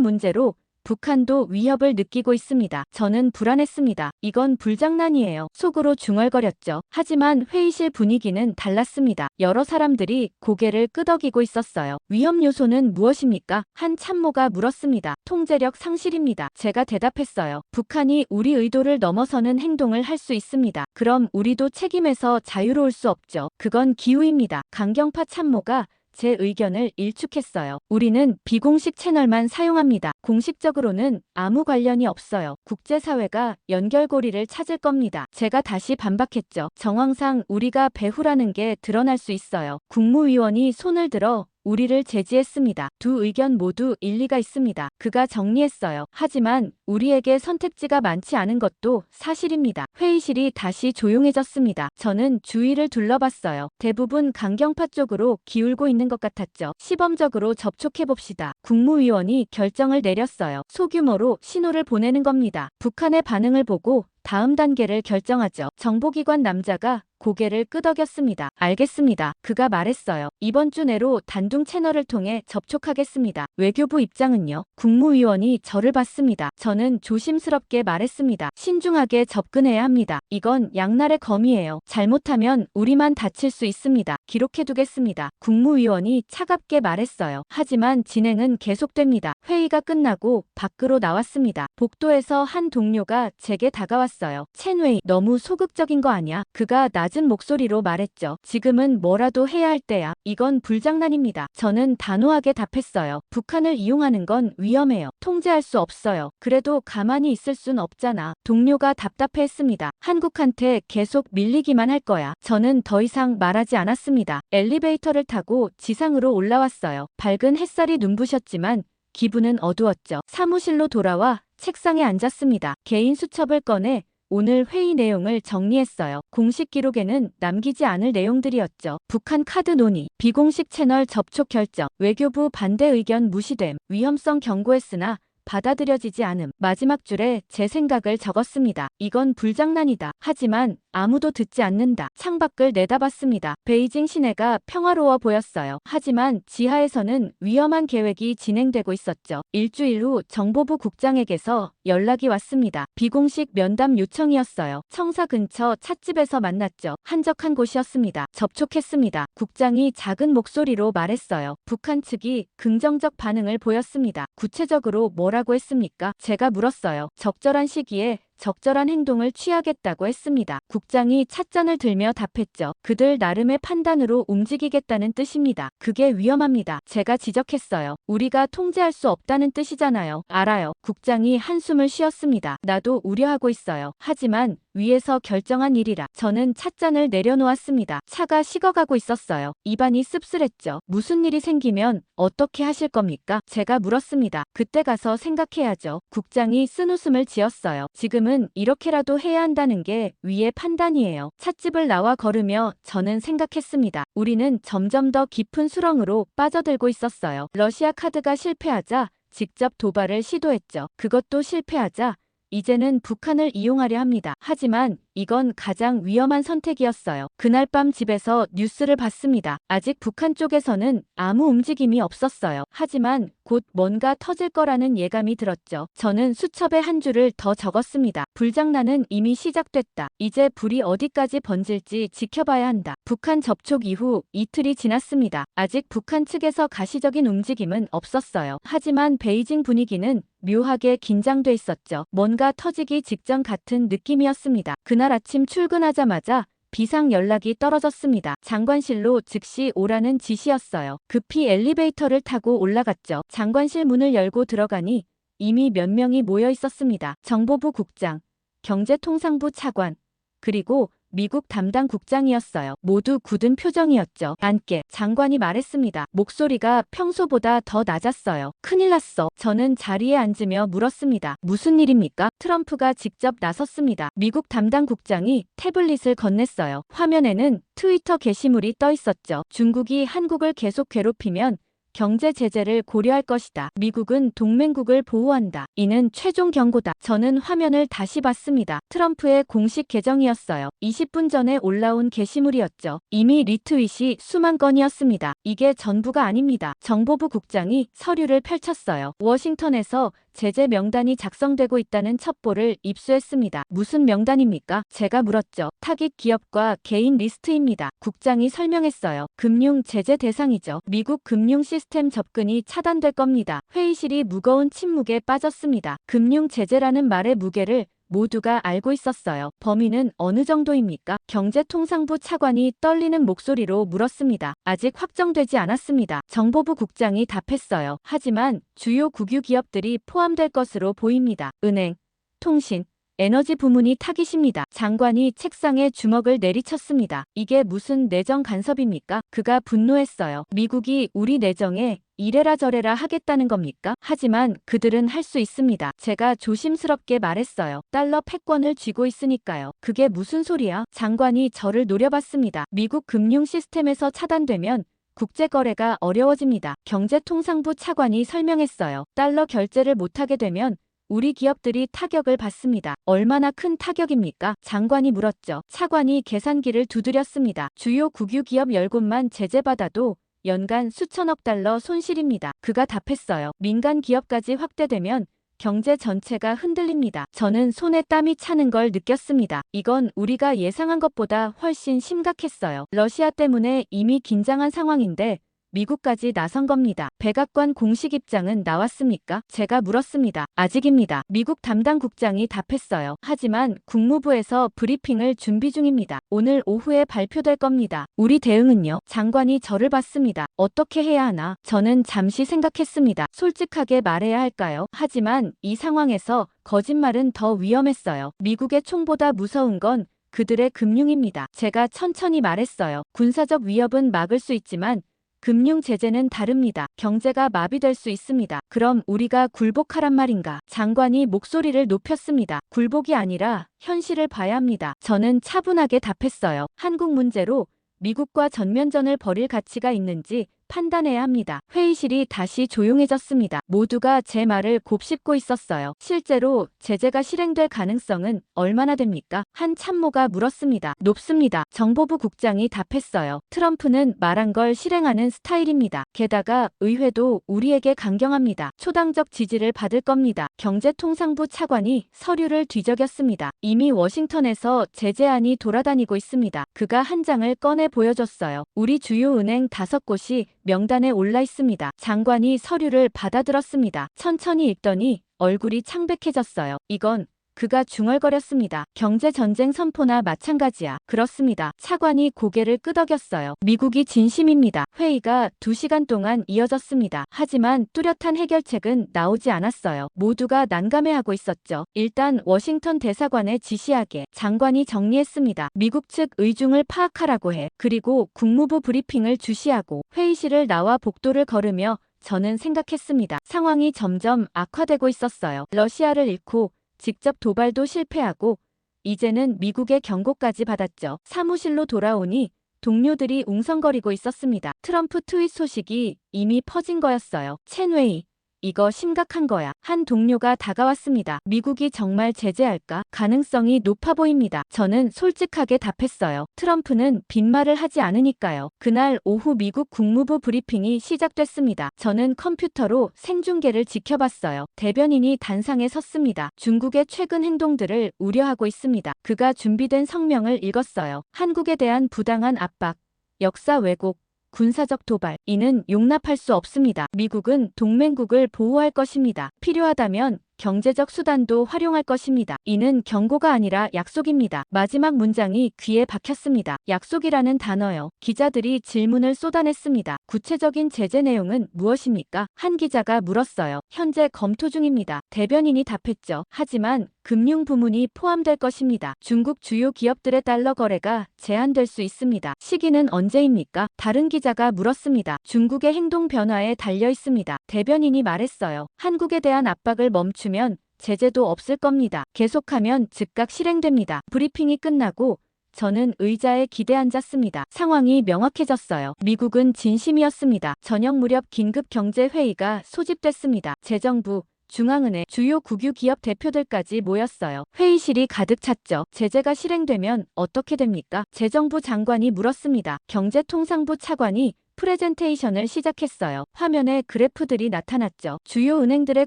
문제로 북한도 위협을 느끼고 있습니다. 저는 불안했습니다. 이건 불장난이에요. 속으로 중얼거렸죠. 하지만 회의실 분위기는 달랐습니다. 여러 사람들이 고개를 끄덕이고 있었어요. 위험 요소는 무엇입니까? 한 참모가 물었습니다. 통제력 상실입니다. 제가 대답했어요. 북한이 우리 의도를 넘어서는 행동을 할 수 있습니다. 그럼 우리도 책임에서 자유로울 수 없죠. 그건 기우입니다. 강경파 참모가 제 의견을 일축했어요. 우리는 비공식 채널만 사용합니다. 공식적으로는 아무 관련이 없어요. 국제사회가 연결고리를 찾을 겁니다. 제가 다시 반박했죠. 정황상 우리가 배후라는 게 드러날 수 있어요. 국무위원이 손을 들어 우리를 제지했습니다. 두 의견 모두 일리가 있습니다. 그가 정리했어요. 하지만 우리에게 선택지가 많지 않은 것도 사실입니다. 회의실이 다시 조용해졌습니다. 저는 주위를 둘러봤어요. 대부분 강경파 쪽으로 기울고 있는 것 같았죠. 시범적으로 접촉해봅시다. 국무위원이 결정을 내렸어요. 소규모로 신호를 보내는 겁니다. 북한의 반응을 보고 다음 단계를 결정하죠. 정보기관 남자가 고개를 끄덕였습니다. 알겠습니다. 그가 말했어요. 이번 주 내로 단둥 채널을 통해 접촉하겠습니다. 외교부 입장은요? 국무위원이 저를 봤습니다. 저는 조심스럽게 말했습니다. 신중하게 접근해야 합니다. 이건 양날의 검이에요. 잘못하면 우리만 다칠 수 있습니다. 기록해두겠습니다. 국무위원이 차갑게 말했어요. 하지만 진행은 계속됩니다. 회의가 끝나고 밖으로 나왔습니다. 복도에서 한 동료가 제게 다가왔어요. 첸웨이, 너무 소극적인 거 아니야? 그가 낮은 목소리로 말했죠. 지금은 뭐라도 해야 할 때야. 이건 불장난입니다. 저는 단호하게 답했어요. 북한을 이용하는 건 위험해요. 통제할 수 없어요. 그래도 가만히 있을 순 없잖아. 동료가 답답해했습니다. 한국한테 계속 밀리기만 할 거야. 저는 더 이상 말하지 않았습니다. 엘리베이터를 타고 지상으로 올라왔어요. 밝은 햇살이 눈부셨지만 기분은 어두웠죠. 사무실로 돌아와 책상에 앉았습니다. 개인 수첩을 꺼내 오늘 회의 내용을 정리했어요. 공식 기록에는 남기지 않을 내용들이었죠. 북한 카드 논의, 비공식 채널 접촉 결정, 외교부 반대 의견 무시됨, 위험성 경고했으나 받아들여지지 않음. 마지막 줄에 제 생각을 적었습니다. 이건 불장난이다. 하지만 아무도 듣지 않는다. 창밖을 내다봤습니다. 베이징 시내가 평화로워 보였어요. 하지만 지하에서는 위험한 계획이 진행되고 있었죠. 일주일 후 정보부 국장에게서 연락이 왔습니다. 비공식 면담 요청이었어요. 청사 근처 찻집에서 만났죠. 한적한 곳이었습니다. 접촉했습니다. 국장이 작은 목소리로 말했어요. 북한 측이 긍정적 반응을 보였습니다. 구체적으로 뭐라고 했습니까? 제가 물었어요. 적절한 시기에 적절한 행동을 취하겠다고 했습니다. 국장이 찻잔을 들며 답했죠. 그들 나름의 판단으로 움직이겠다는 뜻입니다. 그게 위험합니다. 제가 지적했어요. 우리가 통제할 수 없다는 뜻이잖아요. 알아요. 국장이 한숨을 쉬었습니다. 나도 우려하고 있어요. 하지만 위에서 결정한 일이라. 저는 찻잔을 내려놓았습니다. 차가 식어가고 있었어요. 입안이 씁쓸했죠. 무슨 일이 생기면 어떻게 하실 겁니까? 제가 물었습니다. 그때 가서 생각해야죠. 국장이 쓴웃음을 지었어요. 지금은 이렇게라도 해야 한다는 게 위의 판단이에요. 찻집을 나와 걸으며 저는 생각했습니다. 우리는 점점 더 깊은 수렁으로 빠져들고 있었어요. 러시아 카드가 실패하자 직접 도발을 시도했죠. 그것도 실패하자 이제는 북한을 이용하려 합니다. 하지만 이건 가장 위험한 선택이었어요. 그날 밤 집에서 뉴스를 봤습니다. 아직 북한 쪽에서는 아무 움직임이 없었어요. 하지만 곧 뭔가 터질 거라는 예감이 들었죠. 저는 수첩에 한 줄을 더 적었습니다. 불장난은 이미 시작됐다. 이제 불이 어디까지 번질지 지켜봐야 한다. 북한 접촉 이후 이틀이 지났습니다. 아직 북한 측에서 가시적인 움직임은 없었어요. 하지만 베이징 분위기는 묘하게 긴장돼 있었죠. 뭔가 터지기 직전 같은 느낌이었습니다. 그날 아침 출근하자마자 비상 연락이 떨어졌습니다. 장관실로 즉시 오라는 지시였어요. 급히 엘리베이터를 타고 올라갔죠. 장관실 문을 열고 들어가니 이미 몇 명이 모여 있었습니다. 정보부 국장, 경제통상부 차관, 그리고 미국 담당 국장이었어요. 모두 굳은 표정이었죠. 앉게. 장관이 말했습니다. 목소리가 평소보다 더 낮았어요. 큰일 났어. 저는 자리에 앉으며 물었습니다. 무슨 일입니까? 트럼프가 직접 나섰습니다. 미국 담당 국장이 태블릿을 건넸어요. 화면에는 트위터 게시물이 떠 있었죠. 중국이 한국을 계속 괴롭히면 경제 제재를 고려할 것이다. 미국은 동맹국을 보호한다. 이는 최종 경고다. 저는 화면을 다시 봤습니다. 트럼프의 공식 계정이었어요. 20분 전에 올라온 게시물이었죠. 이미 리트윗이 수만 건이었습니다. 이게 전부가 아닙니다. 정보부 국장이 서류를 펼쳤어요. 워싱턴에서 제재 명단이 작성되고 있다는 첩보를 입수했습니다. 무슨 명단입니까? 제가 물었죠. 타깃 기업과 개인 리스트입니다. 국장이 설명했어요. 금융 제재 대상이죠. 미국 금융 시스템 접근이 차단될 겁니다. 회의실이 무거운 침묵에 빠졌습니다. 금융 제재라는 말의 무게를 모두가 알고 있었어요. 범위는 어느 정도입니까? 경제통상부 차관이 떨리는 목소리로 물었습니다. 아직 확정되지 않았습니다. 정보부 국장이 답했어요. 하지만 주요 국유 기업들이 포함될 것으로 보입니다. 은행, 통신, 에너지 부문이 타깃입니다. 장관이 책상에 주먹을 내리쳤습니다. 이게 무슨 내정 간섭입니까? 그가 분노했어요. 미국이 우리 내정에 이래라 저래라 하겠다는 겁니까? 하지만 그들은 할 수 있습니다. 제가 조심스럽게 말했어요. 달러 패권을 쥐고 있으니까요. 그게 무슨 소리야? 장관이 저를 노려봤습니다. 미국 금융 시스템에서 차단되면 국제거래가 어려워집니다. 경제통상부 차관이 설명했어요. 달러 결제를 못하게 되면 우리 기업들이 타격을 받습니다. 얼마나 큰 타격입니까? 장관이 물었죠. 차관이 계산기를 두드렸습니다. 주요 국유 기업 10곳만 제재받아도 연간 수천억 달러 손실입니다. 그가 답했어요. 민간 기업까지 확대되면 경제 전체가 흔들립니다. 저는 손에 땀이 차는 걸 느꼈습니다. 이건 우리가 예상한 것보다 훨씬 심각했어요. 러시아 때문에 이미 긴장한 상황인데 미국까지 나선 겁니다. 백악관 공식 입장은 나왔습니까? 제가 물었습니다. 아직입니다. 미국 담당 국장이 답했어요. 하지만 국무부에서 브리핑을 준비 중입니다. 오늘 오후에 발표될 겁니다. 우리 대응은요? 장관이 저를 봤습니다. 어떻게 해야 하나? 저는 잠시 생각했습니다. 솔직하게 말해야 할까요? 하지만 이 상황에서 거짓말은 더 위험했어요. 미국의 총보다 무서운 건 그들의 금융입니다. 제가 천천히 말했어요. 군사적 위협은 막을 수 있지만 금융 제재는 다릅니다. 경제가 마비될 수 있습니다. 그럼 우리가 굴복하란 말인가? 장관이 목소리를 높였습니다. 굴복이 아니라 현실을 봐야 합니다. 저는 차분하게 답했어요. 한국 문제로 미국과 전면전을 벌일 가치가 있는지 판단해야 합니다. 회의실이 다시 조용해졌습니다. 모두가 제 말을 곱씹고 있었어요. 실제로 제재가 실행될 가능성은 얼마나 됩니까? 한 참모가 물었습니다. 높습니다. 정보부 국장이 답했어요. 트럼프는 말한 걸 실행하는 스타일입니다. 게다가 의회도 우리에게 강경합니다. 초당적 지지를 받을 겁니다. 경제통상부 차관이 서류를 뒤적였습니다. 이미 워싱턴에서 제재안이 돌아다니고 있습니다. 그가 한 장을 꺼내 보여줬어요. 우리 주요 은행 5곳이 명단에 올라 있습니다. 장관이 서류를 받아들었습니다. 천천히 읽더니 얼굴이 창백해졌어요. 이건 그가 중얼거렸습니다. 경제전쟁 선포나 마찬가지야. 그렇습니다. 차관이 고개를 끄덕였어요. 미국이 진심입니다. 회의가 2시간 동안 이어졌습니다. 하지만 뚜렷한 해결책은 나오지 않았어요. 모두가 난감해하고 있었죠. 일단 워싱턴 대사관에 지시하게. 장관이 정리했습니다. 미국 측 의중을 파악하라고 해. 그리고 국무부 브리핑을 주시하고. 회의실을 나와 복도를 걸으며 저는 생각했습니다. 상황이 점점 악화되고 있었어요. 러시아를 잃고 직접 도발도 실패하고 이제는 미국의 경고까지 받았죠. 사무실로 돌아오니 동료들이 웅성거리고 있었습니다. 트럼프 트윗 소식이 이미 퍼진 거였어요. 첸웨이, 이거 심각한 거야. 한 동료가 다가왔습니다. 미국이 정말 제재할까? 가능성이 높아 보입니다. 저는 솔직하게 답했어요. 트럼프는 빈말을 하지 않으니까요. 그날 오후 미국 국무부 브리핑이 시작됐습니다. 저는 컴퓨터로 생중계를 지켜봤어요. 대변인이 단상에 섰습니다. 중국의 최근 행동들을 우려하고 있습니다. 그가 준비된 성명을 읽었어요. 한국에 대한 부당한 압박, 역사 왜곡, 군사적 도발, 이는 용납할 수 없습니다. 미국은 동맹국을 보호할 것입니다. 필요하다면 경제적 수단도 활용할 것입니다. 이는 경고가 아니라 약속입니다. 마지막 문장이 귀에 박혔습니다. 약속이라는 단어요. 기자들이 질문을 쏟아냈습니다. 구체적인 제재 내용은 무엇입니까? 한 기자가 물었어요. 현재 검토 중입니다. 대변인이 답했죠. 하지만 금융 부문이 포함될 것입니다. 중국 주요 기업들의 달러 거래가 제한될 수 있습니다. 시기는 언제입니까? 다른 기자가 물었습니다. 중국의 행동 변화에 달려 있습니다. 대변인이 말했어요. 한국에 대한 압박을 멈추면 제재도 없을 겁니다. 계속하면 즉각 실행됩니다. 브리핑이 끝나고 저는 의자에 기대 앉았습니다. 상황이 명확해졌어요. 미국은 진심이었습니다. 저녁 무렵 긴급 경제회의가 소집됐습니다. 재정부, 중앙은행, 주요 국유 기업 대표들까지 모였어요. 회의실이 가득 찼죠. 제재가 실행되면 어떻게 됩니까? 재정부 장관이 물었습니다. 경제통상부 차관이 프레젠테이션을 시작했어요. 화면에 그래프들이 나타났죠. 주요 은행들의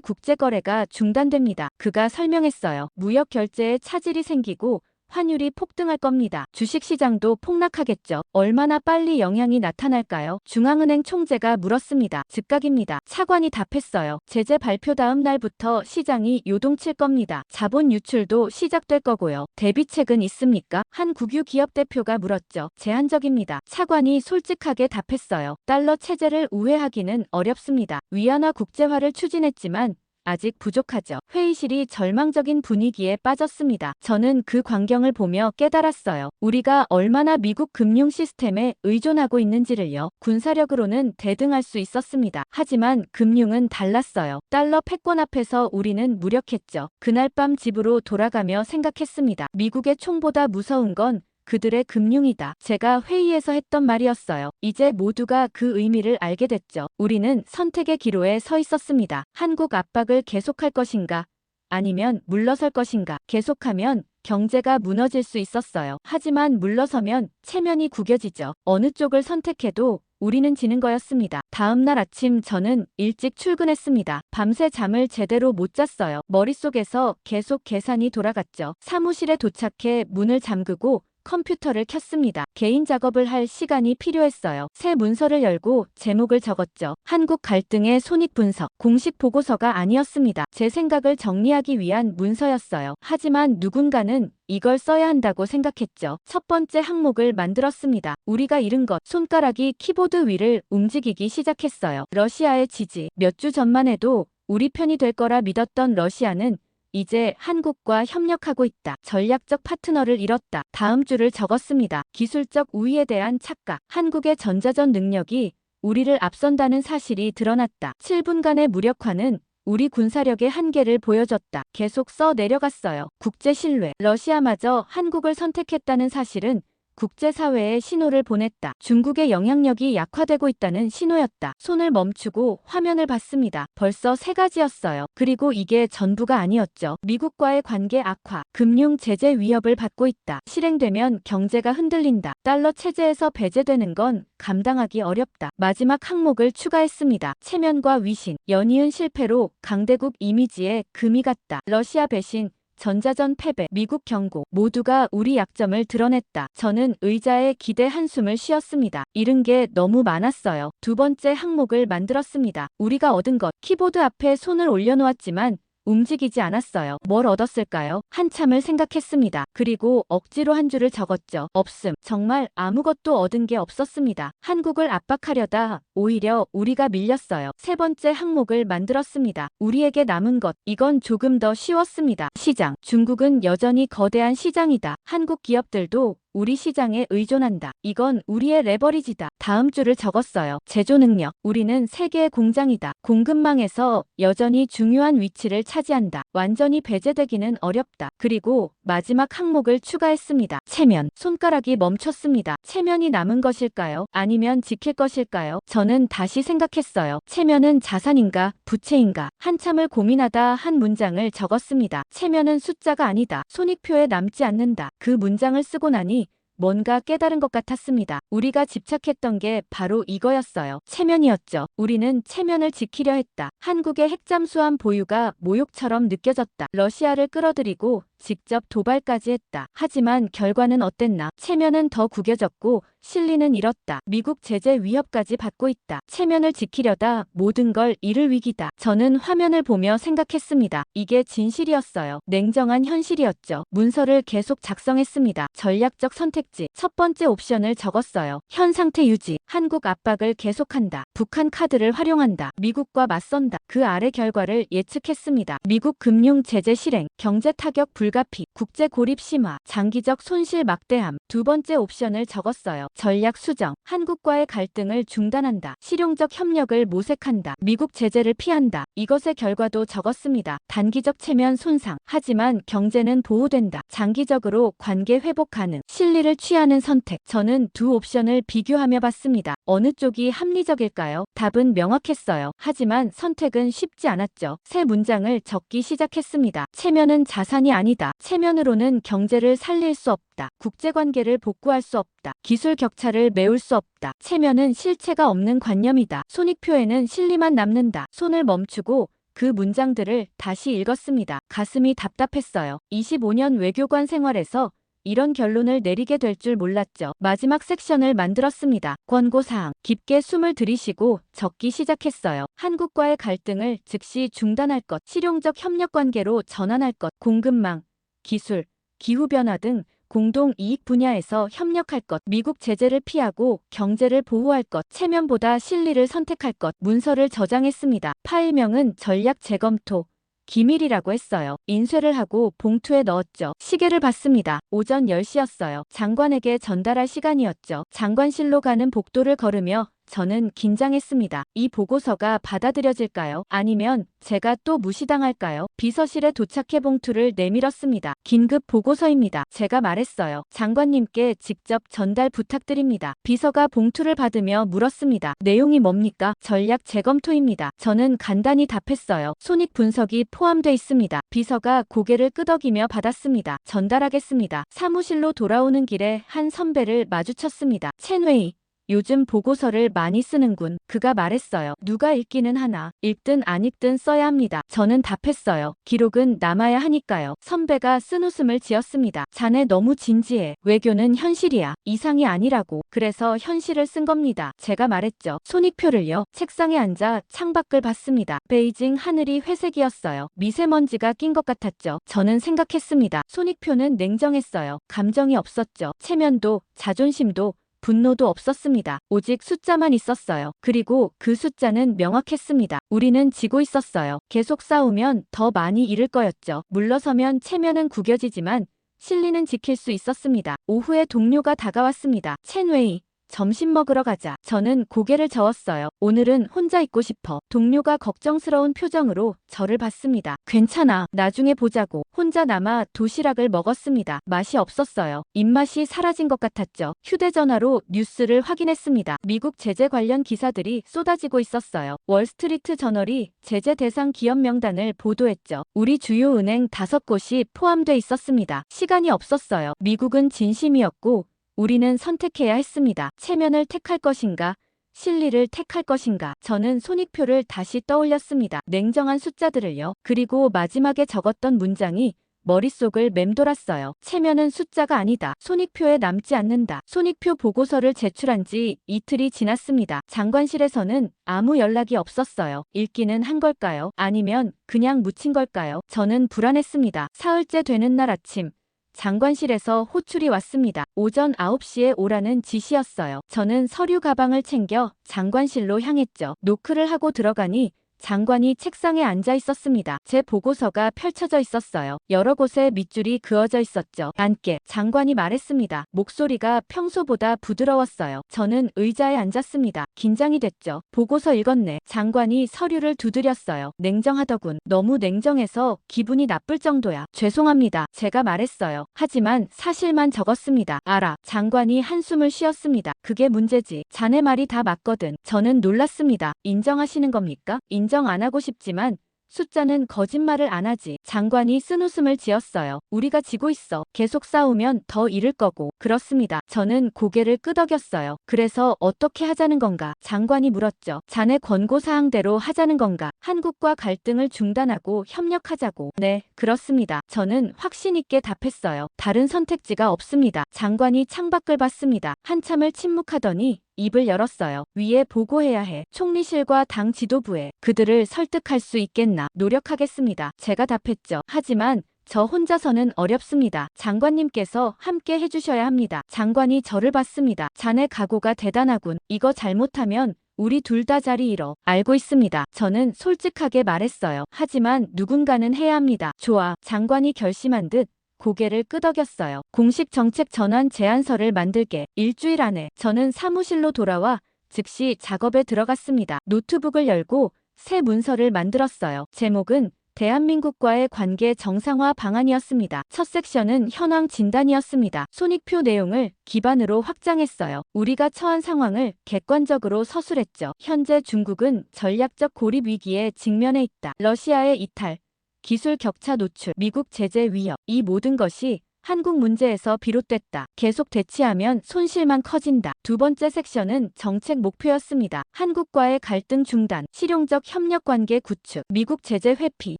국제거래가 중단됩니다. 그가 설명했어요. 무역 결제에 차질이 생기고 환율이 폭등할 겁니다. 주식시장도 폭락하겠죠. 얼마나 빨리 영향이 나타날까요? 중앙은행 총재가 물었습니다. 즉각입니다. 차관이 답했어요. 제재 발표 다음 날부터 시장이 요동칠 겁니다. 자본 유출도 시작될 거고요. 대비책은 있습니까? 한 국유 기업 대표가 물었죠. 제한적입니다. 차관이 솔직하게 답했어요. 달러 체제를 우회하기는 어렵습니다. 위안화 국제화를 추진했지만 아직 부족하죠. 회의실이 절망적인 분위기에 빠졌습니다. 저는 그 광경을 보며 깨달았어요. 우리가 얼마나 미국 금융 시스템에 의존하고 있는지를요. 군사력으로는 대등할 수 있었습니다. 하지만 금융은 달랐어요. 달러 패권 앞에서 우리는 무력했죠. 그날 밤 집으로 돌아가며 생각했습니다. 미국의 총보다 무서운 건 그들의 금융이다. 제가 회의에서 했던 말이었어요. 이제 모두가 그 의미를 알게 됐죠. 우리는 선택의 기로에 서 있었습니다. 한국 압박을 계속할 것인가? 아니면 물러설 것인가? 계속하면 경제가 무너질 수 있었어요. 하지만 물러서면 체면이 구겨지죠. 어느 쪽을 선택해도 우리는 지는 거였습니다. 다음 날 아침 저는 일찍 출근했습니다. 밤새 잠을 제대로 못 잤어요. 머릿속에서 계속 계산이 돌아갔죠. 사무실에 도착해 문을 잠그고 컴퓨터를 켰습니다. 개인 작업을 할 시간이 필요했어요. 새 문서를 열고 제목을 적었죠. 한국 갈등의 손익 분석. 공식 보고서가 아니었습니다. 제 생각을 정리하기 위한 문서였어요. 하지만 누군가는 이걸 써야 한다고 생각했죠. 첫 번째 항목을 만들었습니다. 우리가 잃은 것. 손가락이 키보드 위를 움직이기 시작했어요. 러시아의 지지. 몇 주 전만 해도 우리 편이 될 거라 믿었던 러시아는 이제 한국과 협력하고 있다. 전략적 파트너를 잃었다. 다음 줄을 적었습니다. 기술적 우위에 대한 착각. 한국의 전자전 능력이 우리를 앞선다는 사실이 드러났다. 7분간의 무력화는 우리 군사력의 한계를 보여줬다. 계속 써 내려갔어요. 국제 신뢰. 러시아마저 한국을 선택했다는 사실은 국제사회에 신호를 보냈다. 중국의 영향력이 약화되고 있다는 신호였다. 손을 멈추고 화면을 봤습니다. 벌써 3가지였어요. 그리고 이게 전부가 아니었죠. 미국과의 관계 악화, 금융 제재 위협을 받고 있다. 실행되면 경제가 흔들린다. 달러 체제에서 배제되는 건 감당하기 어렵다. 마지막 항목을 추가했습니다. 체면과 위신, 연이은 실패로 강대국 이미지에 금이 갔다. 러시아 배신, 전자전 패배, 미국 경고, 모두가 우리 약점을 드러냈다. 저는 의자에 기대 한숨을 쉬었습니다. 잃은 게 너무 많았어요. 두 번째 항목을 만들었습니다. 우리가 얻은 것. 키보드 앞에 손을 올려놓았지만 움직이지 않았어요. 뭘 얻었을까요? 한참을 생각했습니다. 그리고 억지로 한 줄을 적었죠. 없음. 정말 아무것도 얻은 게 없었습니다. 한국을 압박하려다 오히려 우리가 밀렸어요. 세 번째 항목을 만들었습니다. 우리에게 남은 것. 이건 조금 더 쉬웠습니다. 시장. 중국은 여전히 거대한 시장이다. 한국 기업들도 우리 시장에 의존한다. 이건 우리의 레버리지다. 다음 줄을 적었어요. 제조 능력. 우리는 세계의 공장이다. 공급망에서 여전히 중요한 위치를 차지한다. 완전히 배제되기는 어렵다. 그리고 마지막 항목을 추가했습니다. 체면. 손가락이 멈췄습니다. 체면이 남은 것일까요? 아니면 지킬 것일까요? 저는 다시 생각했어요. 체면은 자산인가, 부채인가? 한참을 고민하다 한 문장을 적었습니다. 체면은 숫자가 아니다. 손익표에 남지 않는다. 그 문장을 쓰고 나니 뭔가 깨달은 것 같았습니다. 우리가 집착했던 게 바로 이거였어요. 체면이었죠. 우리는 체면을 지키려 했다. 한국의 핵잠수함 보유가 모욕처럼 느껴졌다. 러시아를 끌어들이고 직접 도발까지 했다. 하지만 결과는 어땠나? 체면은 더 구겨졌고 실리는 잃었다. 미국 제재 위협까지 받고 있다. 체면을 지키려다 모든 걸 잃을 위기다. 저는 화면을 보며 생각했습니다. 이게 진실이었어요. 냉정한 현실이었죠. 문서를 계속 작성했습니다. 전략적 선택지. 첫 번째 옵션을 적었어요. 현 상태 유지. 한국 압박을 계속한다. 북한 카드를 활용한다. 미국과 맞선다. 그 아래 결과를 예측했습니다. 미국 금융 제재 실행, 경제 타격 불가피, 국제 고립 심화, 장기적 손실 막대함. 두 번째 옵션을 적었어요. 전략 수정. 한국과의 갈등을 중단한다. 실용적 협력을 모색한다. 미국 제재를 피한다. 이것의 결과도 적었습니다. 단기적 체면 손상. 하지만 경제는 보호된다. 장기적으로 관계 회복 가능. 실리를 취하는 선택. 저는 두 옵션 옵션을 비교하며 봤습니다. 어느 쪽이 합리적일까요? 답은 명확했어요. 하지만 선택은 쉽지 않았죠. 새 문장을 적기 시작했습니다. 체면은 자산이 아니다. 체면으로는 경제를 살릴 수 없다. 국제관계를 복구할 수 없다. 기술 격차를 메울 수 없다. 체면은 실체가 없는 관념이다. 손익표에는 실리만 남는다. 손을 멈추고 그 문장들을 다시 읽었습니다. 가슴이 답답했어요. 25년 외교관 생활에서 이런 결론을 내리게 될 줄 몰랐죠. 마지막 섹션을 만들었습니다. 권고사항. 깊게 숨을 들이쉬고 적기 시작했어요. 한국과의 갈등을 즉시 중단할 것, 실용적 협력 관계로 전환할 것, 공급망, 기술, 기후변화 등 공동 이익 분야에서 협력할 것, 미국 제재를 피하고 경제를 보호할 것, 체면보다 실리를 선택할 것, 문서를 저장했습니다. 파일명은 전략 재검토, 기밀이라고 했어요. 인쇄를 하고 봉투에 넣었죠. 시계를 봤습니다. 오전 10시였어요. 장관에게 전달할 시간이었죠. 장관실로 가는 복도를 걸으며 저는 긴장했습니다. 이 보고서가 받아들여질까요? 아니면 제가 또 무시당할까요? 비서실에 도착해 봉투를 내밀었습니다. 긴급 보고서입니다. 제가 말했어요. 장관님께 직접 전달 부탁드립니다. 비서가 봉투를 받으며 물었습니다. 내용이 뭡니까? 전략 재검토입니다. 저는 간단히 답했어요. 손익 분석이 포함돼 있습니다. 비서가 고개를 끄덕이며 받았습니다. 전달하겠습니다. 사무실로 돌아오는 길에 한 선배를 마주쳤습니다. 첸웨이. 요즘 보고서를 많이 쓰는군. 그가 말했어요. 누가 읽기는 하나. 읽든 안 읽든 써야 합니다. 저는 답했어요. 기록은 남아야 하니까요. 선배가 쓴웃음을 지었습니다. 자네 너무 진지해. 외교는 현실이야. 이상이 아니라고. 그래서 현실을 쓴 겁니다. 제가 말했죠. 손익표를요. 책상에 앉아 창밖을 봤습니다. 베이징 하늘이 회색이었어요. 미세먼지가 낀 것 같았죠. 저는 생각했습니다. 손익표는 냉정했어요. 감정이 없었죠. 체면도 자존심도 분노도 없었습니다. 오직 숫자만 있었어요. 그리고 그 숫자는 명확했습니다. 우리는 지고 있었어요. 계속 싸우면 더 많이 잃을 거였죠. 물러서면 체면은 구겨지지만 실리는 지킬 수 있었습니다. 오후에 동료가 다가왔습니다. 첸웨이. 점심 먹으러 가자. 저는 고개를 저었어요. 오늘은 혼자 있고 싶어. 동료가 걱정스러운 표정으로 저를 봤습니다. 괜찮아. 나중에 보자고. 혼자 남아 도시락을 먹었습니다. 맛이 없었어요. 입맛이 사라진 것 같았죠. 휴대전화로 뉴스를 확인했습니다. 미국 제재 관련 기사들이 쏟아지고 있었어요. 월스트리트 저널이 제재 대상 기업 명단을 보도했죠. 우리 주요 은행 5곳이 포함돼 있었습니다. 시간이 없었어요. 미국은 진심이었고 우리는 선택해야 했습니다. 체면을 택할 것인가? 실리를 택할 것인가? 저는 손익표를 다시 떠올렸습니다. 냉정한 숫자들을요. 그리고 마지막에 적었던 문장이 머릿속을 맴돌았어요. 체면은 숫자가 아니다. 손익표에 남지 않는다. 손익표 보고서를 제출한 지 이틀이 지났습니다. 장관실에서는 아무 연락이 없었어요. 읽기는 한 걸까요? 아니면 그냥 묻힌 걸까요? 저는 불안했습니다. 사흘째 되는 날 아침. 장관실에서 호출이 왔습니다. 오전 9시에 오라는 지시였어요. 저는 서류 가방을 챙겨 장관실로 향했죠. 노크를 하고 들어가니 장관이 책상에 앉아 있었습니다. 제 보고서가 펼쳐져 있었어요. 여러 곳에 밑줄이 그어져 있었죠. 앉게. 장관이 말했습니다. 목소리가 평소보다 부드러웠어요. 저는 의자에 앉았습니다. 긴장이 됐죠. 보고서 읽었네. 장관이 서류를 두드렸어요. 냉정하더군. 너무 냉정해서 기분이 나쁠 정도야. 죄송합니다. 제가 말했어요. 하지만 사실만 적었습니다. 알아. 장관이 한숨을 쉬었습니다. 그게 문제지. 자네 말이 다 맞거든. 저는 놀랐습니다. 인정하시는 겁니까? 인정 안 하고 싶지만 숫자는 거짓말을 안 하지. 장관이 쓴웃음을 지었어요. 우리가 지고 있어. 계속 싸우면 더 잃을 거고. 그렇습니다. 저는 고개를 끄덕였어요. 그래서 어떻게 하자는 건가? 장관이 물었죠. 자네 권고사항대로 하자는 건가? 한국과 갈등을 중단하고 협력하자고. 네, 그렇습니다. 저는 확신 있게 답했어요. 다른 선택지가 없습니다. 장관이 창밖을 봤습니다. 한참을 침묵하더니 입을 열었어요. 위에 보고해야 해. 총리실과 당 지도부에. 그들을 설득할 수 있겠나? 노력하겠습니다. 제가 답했죠. 하지만 저 혼자서는 어렵습니다. 장관님께서 함께 해주셔야 합니다. 장관이 저를 봤습니다. 자네 각오가 대단하군. 이거 잘못하면 우리 둘 다 자리 잃어. 알고 있습니다. 저는 솔직하게 말했어요. 하지만 누군가는 해야 합니다. 좋아. 장관이 결심한 듯 고개를 끄덕였어요. 공식 정책 전환 제안서를 만들게. 일주일 안에. 저는 사무실로 돌아와 즉시 작업에 들어갔습니다. 노트북을 열고 새 문서를 만들었어요. 제목은 대한민국과의 관계 정상화 방안이었습니다. 첫 섹션은 현황 진단이었습니다. 손익표 내용을 기반으로 확장했어요. 우리가 처한 상황을 객관적으로 서술했죠. 현재 중국은 전략적 고립 위기에 직면해 있다. 러시아의 이탈, 기술 격차 노출, 미국 제재 위협, 이 모든 것이 한국 문제에서 비롯됐다. 계속 대치하면 손실만 커진다. 두 번째 섹션은 정책 목표였습니다. 한국과의 갈등 중단, 실용적 협력 관계 구축, 미국 제재 회피,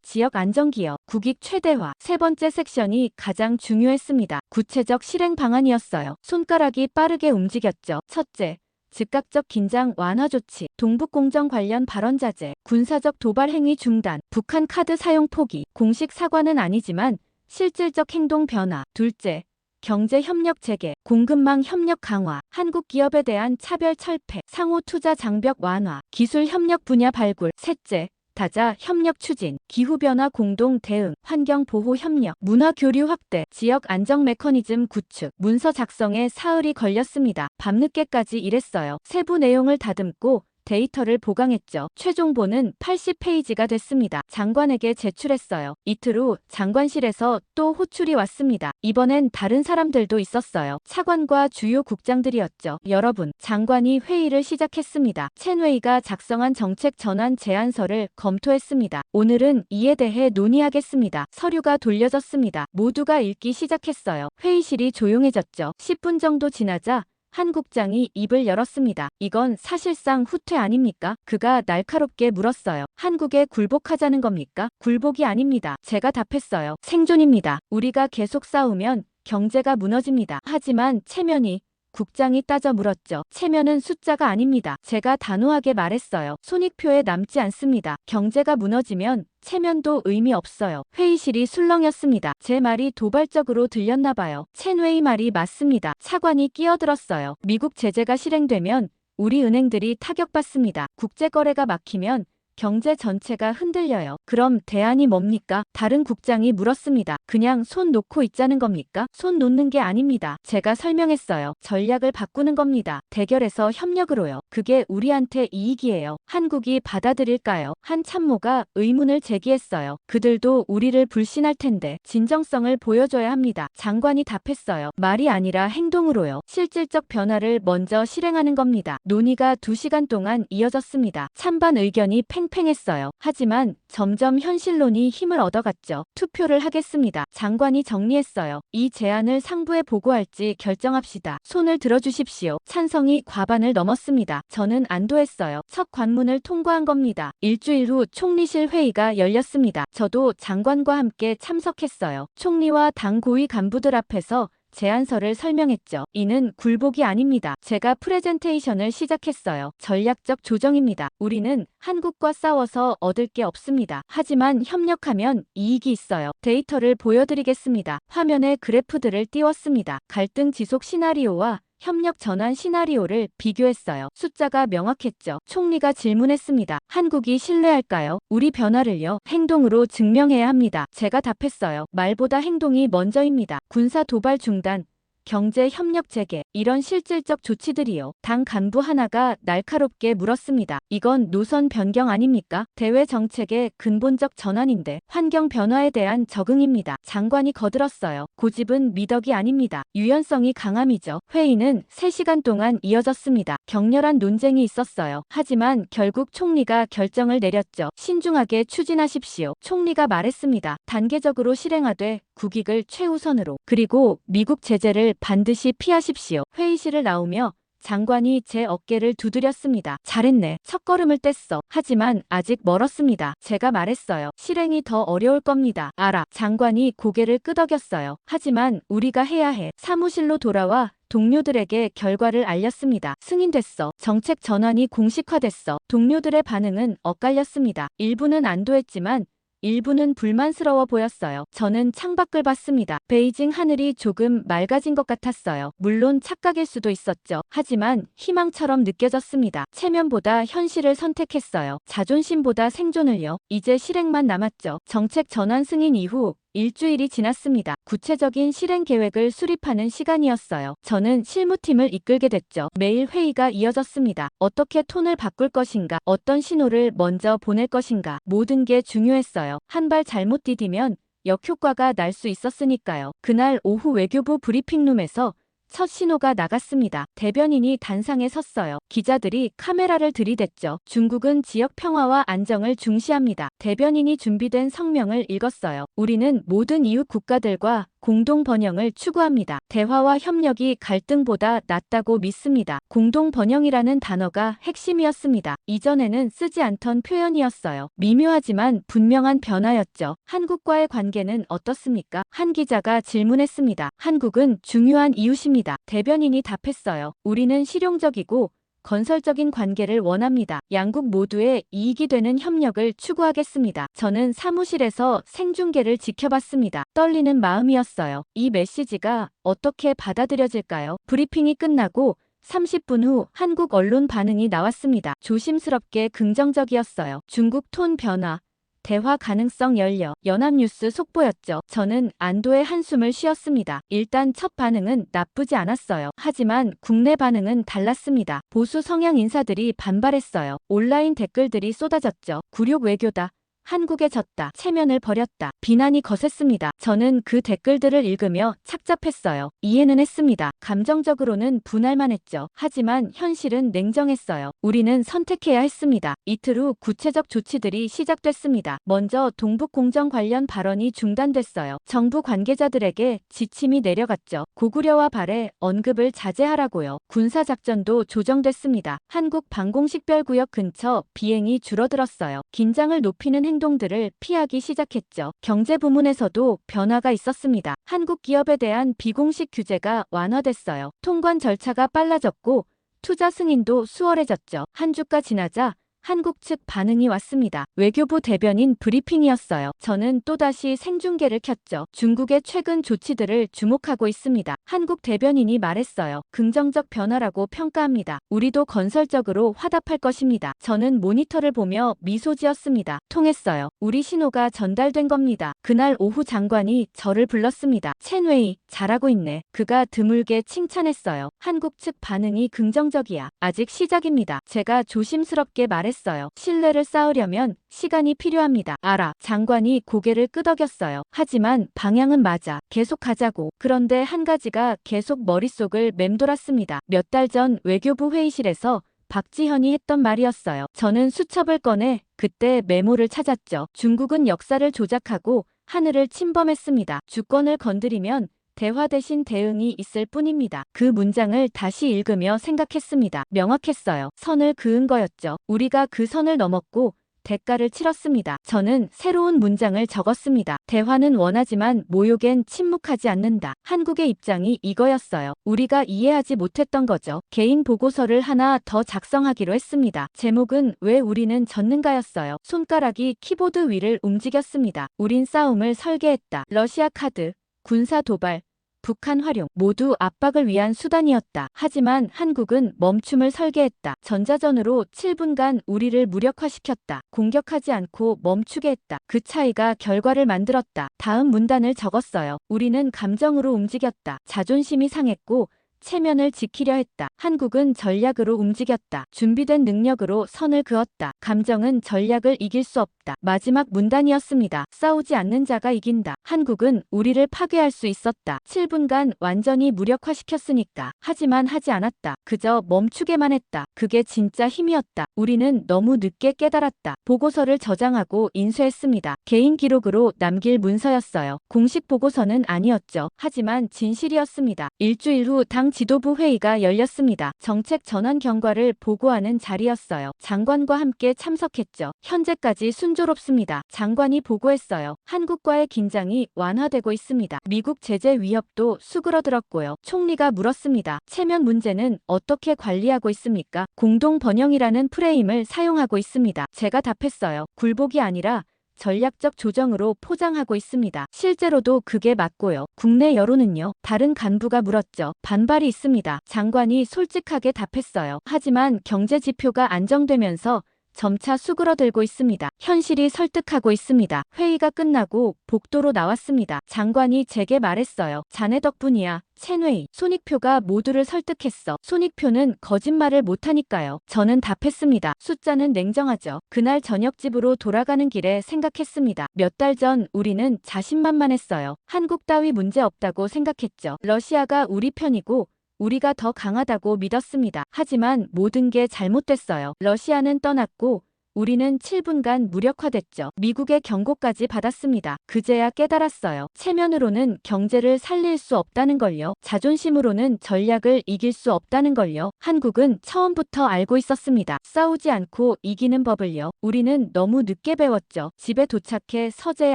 지역 안정 기여, 국익 최대화. 세 번째 섹션이 가장 중요했습니다. 구체적 실행 방안이었어요. 손가락이 빠르게 움직였죠. 첫째, 즉각적 긴장 완화 조치, 동북공정 관련 발언 자제, 군사적 도발 행위 중단, 북한 카드 사용 포기. 공식 사과는 아니지만 실질적 행동 변화. 둘째, 경제 협력 재개, 공급망 협력 강화, 한국 기업에 대한 차별 철폐, 상호 투자 장벽 완화, 기술 협력 분야 발굴. 셋째, 다자 협력 추진, 기후변화 공동 대응, 환경 보호 협력, 문화 교류 확대, 지역 안정 메커니즘 구축. 문서 작성에 사흘이 걸렸습니다. 밤늦게까지 일했어요. 세부 내용을 다듬고 데이터를 보강했죠. 최종본은 80페이지가 됐습니다. 장관에게 제출했어요. 이틀 후 장관실에서 또 호출이 왔습니다. 이번엔 다른 사람들도 있었어요. 차관과 주요 국장들이었죠. 여러분, 장관이 회의를 시작했습니다. 첸웨이가 작성한 정책 전환 제안서를 검토했습니다. 오늘은 이에 대해 논의하겠습니다. 서류가 돌려졌습니다. 모두가 읽기 시작했어요. 회의실이 조용해졌죠. 10분 정도 지나자 한 국장이 입을 열었습니다. 이건 사실상 후퇴 아닙니까? 그가 날카롭게 물었어요. 한국에 굴복하자는 겁니까? 굴복이 아닙니다. 제가 답했어요. 생존입니다. 우리가 계속 싸우면 경제가 무너집니다. 하지만 체면이 국장이 따져 물었죠. 체면은 숫자가 아닙니다. 제가 단호하게 말했어요. 손익표에 남지 않습니다. 경제가 무너지면 체면도 의미 없어요. 회의실이 술렁였습니다. 제 말이 도발적으로 들렸나 봐요. 첸웨이 말이 맞습니다. 차관이 끼어들었어요. 미국 제재가 실행되면 우리 은행들이 타격받습니다. 국제거래가 막히면 경제 전체가 흔들려요. 그럼 대안이 뭡니까? 다른 국장이 물었습니다. 그냥 손 놓고 있자는 겁니까? 손 놓는 게 아닙니다. 제가 설명했어요. 전략을 바꾸는 겁니다. 대결에서 협력으로요. 그게 우리한테 이익이에요. 한국이 받아들일까요? 한 참모가 의문을 제기했어요. 그들도 우리를 불신할 텐데 진정성을 보여줘야 합니다. 장관이 답했어요. 말이 아니라 행동으로요. 실질적 변화를 먼저 실행하는 겁니다. 논의가 2시간 동안 이어졌습니다. 찬반 의견이 팽팽했어요. 하지만 점점 현실론이 힘을 얻어갔죠. 투표를 하겠습니다. 장관이 정리했어요. 이 제안을 상부에 보고할지 결정합시다. 손을 들어주십시오. 찬성이 과반을 넘었습니다. 저는 안도했어요. 첫 관문을 통과한 겁니다. 일주일 후 총리실 회의가 열렸습니다. 저도 장관과 함께 참석했어요. 총리와 당 고위 간부들 앞에서 제안서를 설명했죠. 이는 굴복이 아닙니다. 제가 프레젠테이션을 시작했어요. 전략적 조정입니다. 우리는 한국과 싸워서 얻을 게 없습니다. 하지만 협력하면 이익이 있어요. 데이터를 보여드리겠습니다. 화면에 그래프들을 띄웠습니다. 갈등 지속 시나리오와 협력 전환 시나리오를 비교했어요. 숫자가 명확했죠. 총리가 질문했습니다. 한국이 신뢰할까요? 우리 변화를요. 행동으로 증명해야 합니다. 제가 답했어요. 말보다 행동이 먼저입니다. 군사 도발 중단, 경제 협력 재개, 이런 실질적 조치들이요. 당 간부 하나가 날카롭게 물었습니다. 이건 노선 변경 아닙니까? 대외 정책의 근본적 전환인데 환경 변화에 대한 적응입니다. 장관이 거들었어요. 고집은 미덕이 아닙니다. 유연성이 강함이죠. 회의는 3시간 동안 이어졌습니다. 격렬한 논쟁이 있었어요. 하지만 결국 총리가 결정을 내렸죠. 신중하게 추진하십시오. 총리가 말했습니다. 단계적으로 실행하되 국익을 최우선으로. 그리고 미국 제재를 반드시 피하십시오. 회의실을 나오며 장관이 제 어깨를 두드렸습니다. 잘했네. 첫걸음을 뗐어. 하지만 아직 멀었습니다. 제가 말했어요. 실행이 더 어려울 겁니다. 알아. 장관이 고개를 끄덕였어요. 하지만 우리가 해야 해. 사무실로 돌아와 동료들에게 결과를 알렸습니다. 승인됐어. 정책 전환이 공식화됐어. 동료들의 반응은 엇갈렸습니다. 일부는 안도했지만 일부는 불만스러워 보였어요. 저는 창밖을 봤습니다. 베이징 하늘이 조금 맑아진 것 같았어요. 물론 착각일 수도 있었죠. 하지만 희망처럼 느껴졌습니다. 체면보다 현실을 선택했어요. 자존심보다 생존을요. 이제 실행만 남았죠. 정책 전환 승인 이후 일주일이 지났습니다. 구체적인 실행 계획을 수립하는 시간이었어요. 저는 실무팀을 이끌게 됐죠. 매일 회의가 이어졌습니다. 어떻게 톤을 바꿀 것인가, 어떤 신호를 먼저 보낼 것인가, 모든 게 중요했어요. 한 발 잘못 디디면 역효과가 날 수 있었으니까요. 그날 오후 외교부 브리핑룸에서 첫 신호가 나갔습니다. 대변인이 단상에 섰어요. 기자들이 카메라를 들이댔죠. 중국은 지역 평화와 안정을 중시합니다. 대변인이 준비된 성명을 읽었어요. 우리는 모든 이웃 국가들과 공동 번영을 추구합니다. 대화와 협력이 갈등보다 낫다고 믿습니다. 공동 번영이라는 단어가 핵심이었습니다. 이전에는 쓰지 않던 표현이었어요. 미묘하지만 분명한 변화였죠. 한국과의 관계는 어떻습니까? 한 기자가 질문했습니다. 한국은 중요한 이웃입니다. 대변인이 답했어요. 우리는 실용적이고 건설적인 관계를 원합니다. 양국 모두의 이익이 되는 협력을 추구하겠습니다. 저는 사무실에서 생중계를 지켜봤습니다. 떨리는 마음이었어요. 이 메시지가 어떻게 받아들여질까요? 브리핑이 끝나고 30분 후 한국 언론 반응이 나왔습니다. 조심스럽게 긍정적이었어요. 중국 톤 변화. 대화 가능성 열려. 연합뉴스 속보였죠. 저는 안도의 한숨을 쉬었습니다. 일단 첫 반응은 나쁘지 않았어요. 하지만 국내 반응은 달랐습니다. 보수 성향 인사들이 반발했어요. 온라인 댓글들이 쏟아졌죠. 굴욕 외교다. 한국에 졌다. 체면을 버렸다. 비난이 거셌습니다. 저는 그 댓글들을 읽으며 착잡했어요. 이해는 했습니다. 감정적으로는 분할만 했죠. 하지만 현실은 냉정했어요. 우리는 선택해야 했습니다. 이틀 후 구체적 조치들이 시작됐습니다. 먼저 동북공정 관련 발언이 중단됐어요. 정부 관계자들에게 지침이 내려갔죠. 고구려와 발해 언급을 자제하라고요. 군사작전도 조정됐습니다. 한국 방공식별구역 근처 비행이 줄어들었어요. 긴장을 높이는 행동들을 피하기 시작했죠. 경제 부문에서도 변화가 있었습니다. 한국 기업에 대한 비공식 규제가 완화됐어요. 통관 절차가 빨라졌고 투자 승인도 수월해졌죠. 한 주가 지나자 한국 측 반응이 왔습니다. 외교부 대변인 브리핑이었어요. 저는 또다시 생중계를 켰죠. 중국의 최근 조치들을 주목하고 있습니다. 한국 대변인이 말했어요. 긍정적 변화라고 평가합니다. 우리도 건설적으로 화답할 것입니다. 저는 모니터를 보며 미소 지었습니다. 통했어요. 우리 신호가 전달된 겁니다. 그날 오후 장관이 저를 불렀습니다. 첸웨이, 잘하고 있네. 그가 드물게 칭찬했어요. 한국 측 반응이 긍정적이야. 아직 시작입니다. 제가 조심스럽게 말했어요. 신뢰를 쌓으려면 시간이 필요합니다. 알아. 장관이 고개를 끄덕였어요. 하지만 방향은 맞아. 계속 가자고. 그런데 한 가지가 계속 머릿속을 맴돌았습니다. 몇 달 전 외교부 회의실에서 박지현이 했던 말이었어요. 저는 수첩을 꺼내 그때 메모를 찾았죠. 중국은 역사를 조작하고 하늘을 침범했습니다. 주권을 건드리면 대화 대신 대응이 있을 뿐입니다. 그 문장을 다시 읽으며 생각했습니다. 명확했어요. 선을 그은 거였죠. 우리가 그 선을 넘었고 대가를 치렀습니다. 저는 새로운 문장을 적었습니다. 대화는 원하지만 모욕엔 침묵하지 않는다. 한국의 입장이 이거였어요. 우리가 이해하지 못했던 거죠. 개인 보고서를 하나 더 작성하기로 했습니다. 제목은 왜 우리는 졌는가였어요. 손가락이 키보드 위를 움직였습니다. 우린 싸움을 설계했다. 러시아 카드, 군사 도발, 북한 활용 모두 압박을 위한 수단이었다. 하지만 한국은 멈춤을 설계했다. 전자전으로 7분간 우리를 무력화시켰다. 공격하지 않고 멈추게 했다. 그 차이가 결과를 만들었다. 다음 문단을 적었어요. 우리는 감정으로 움직였다. 자존심이 상했고 체면을 지키려 했다. 한국은 전략으로 움직였다. 준비된 능력으로 선을 그었다. 감정은 전략을 이길 수 없다. 마지막 문단이었습니다. 싸우지 않는 자가 이긴다. 한국은 우리를 파괴할 수 있었다. 7분간 완전히 무력화시켰으니까. 하지만 하지 않았다. 그저 멈추게만 했다. 그게 진짜 힘이었다. 우리는 너무 늦게 깨달았다. 보고서를 저장하고 인쇄했습니다. 개인 기록으로 남길 문서였어요. 공식 보고서는 아니었죠. 하지만 진실이었습니다. 일주일 후 당 지도부 회의가 열렸습니다. 정책 전환 경과를 보고하는 자리였어요. 장관과 함께 참석했죠. 현재까지 순조롭습니다. 장관이 보고했어요. 한국과의 긴장이 완화되고 있습니다. 미국 제재 위협도 수그러들었고요. 총리가 물었습니다. 체면 문제는 어떻게 관리하고 있습니까? 공동 번영이라는 프레임을 사용하고 있습니다. 제가 답했어요. 굴복이 아니라 전략적 조정으로 포장하고 있습니다. 실제로도 그게 맞고요. 국내 여론은요? 다른 간부가 물었죠. 반발이 있습니다. 장관이 솔직하게 답했어요. 하지만 경제 지표가 안정되면서 점차 수그러들고 있습니다. 현실이 설득하고 있습니다. 회의가 끝나고 복도로 나왔습니다. 장관이 제게 말했어요. 자네 덕분이야. 첸웨이. 손익표가 모두를 설득했어. 손익표는 거짓말을 못하니까요. 저는 답했습니다. 숫자는 냉정하죠. 그날 저녁 집으로 돌아가는 길에 생각했습니다. 몇 달 전 우리는 자신만만했어요. 한국 따위 문제 없다고 생각했죠. 러시아가 우리 편이고 우리가 더 강하다고 믿었습니다. 하지만 모든 게 잘못됐어요. 러시아는 떠났고 우리는 7분간 무력화됐죠. 미국의 경고까지 받았습니다. 그제야 깨달았어요. 체면으로는 경제를 살릴 수 없다는 걸요. 자존심으로는 전략을 이길 수 없다는 걸요. 한국은 처음부터 알고 있었습니다. 싸우지 않고 이기는 법을요. 우리는 너무 늦게 배웠죠. 집에 도착해 서재에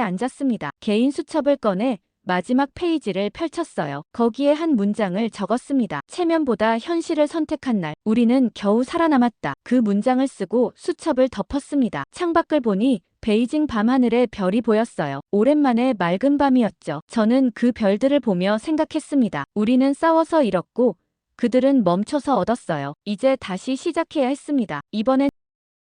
앉았습니다. 개인 수첩을 꺼내 마지막 페이지를 펼쳤어요. 거기에 한 문장을 적었습니다. 체면보다 현실을 선택한 날, 우리는 겨우 살아남았다. 그 문장을 쓰고 수첩을 덮었습니다. 창밖을 보니 베이징 밤하늘에 별이 보였어요. 오랜만에 맑은 밤이었죠. 저는 그 별들을 보며 생각했습니다. 우리는 싸워서 잃었고 그들은 멈춰서 얻었어요. 이제 다시 시작해야 했습니다. 이번엔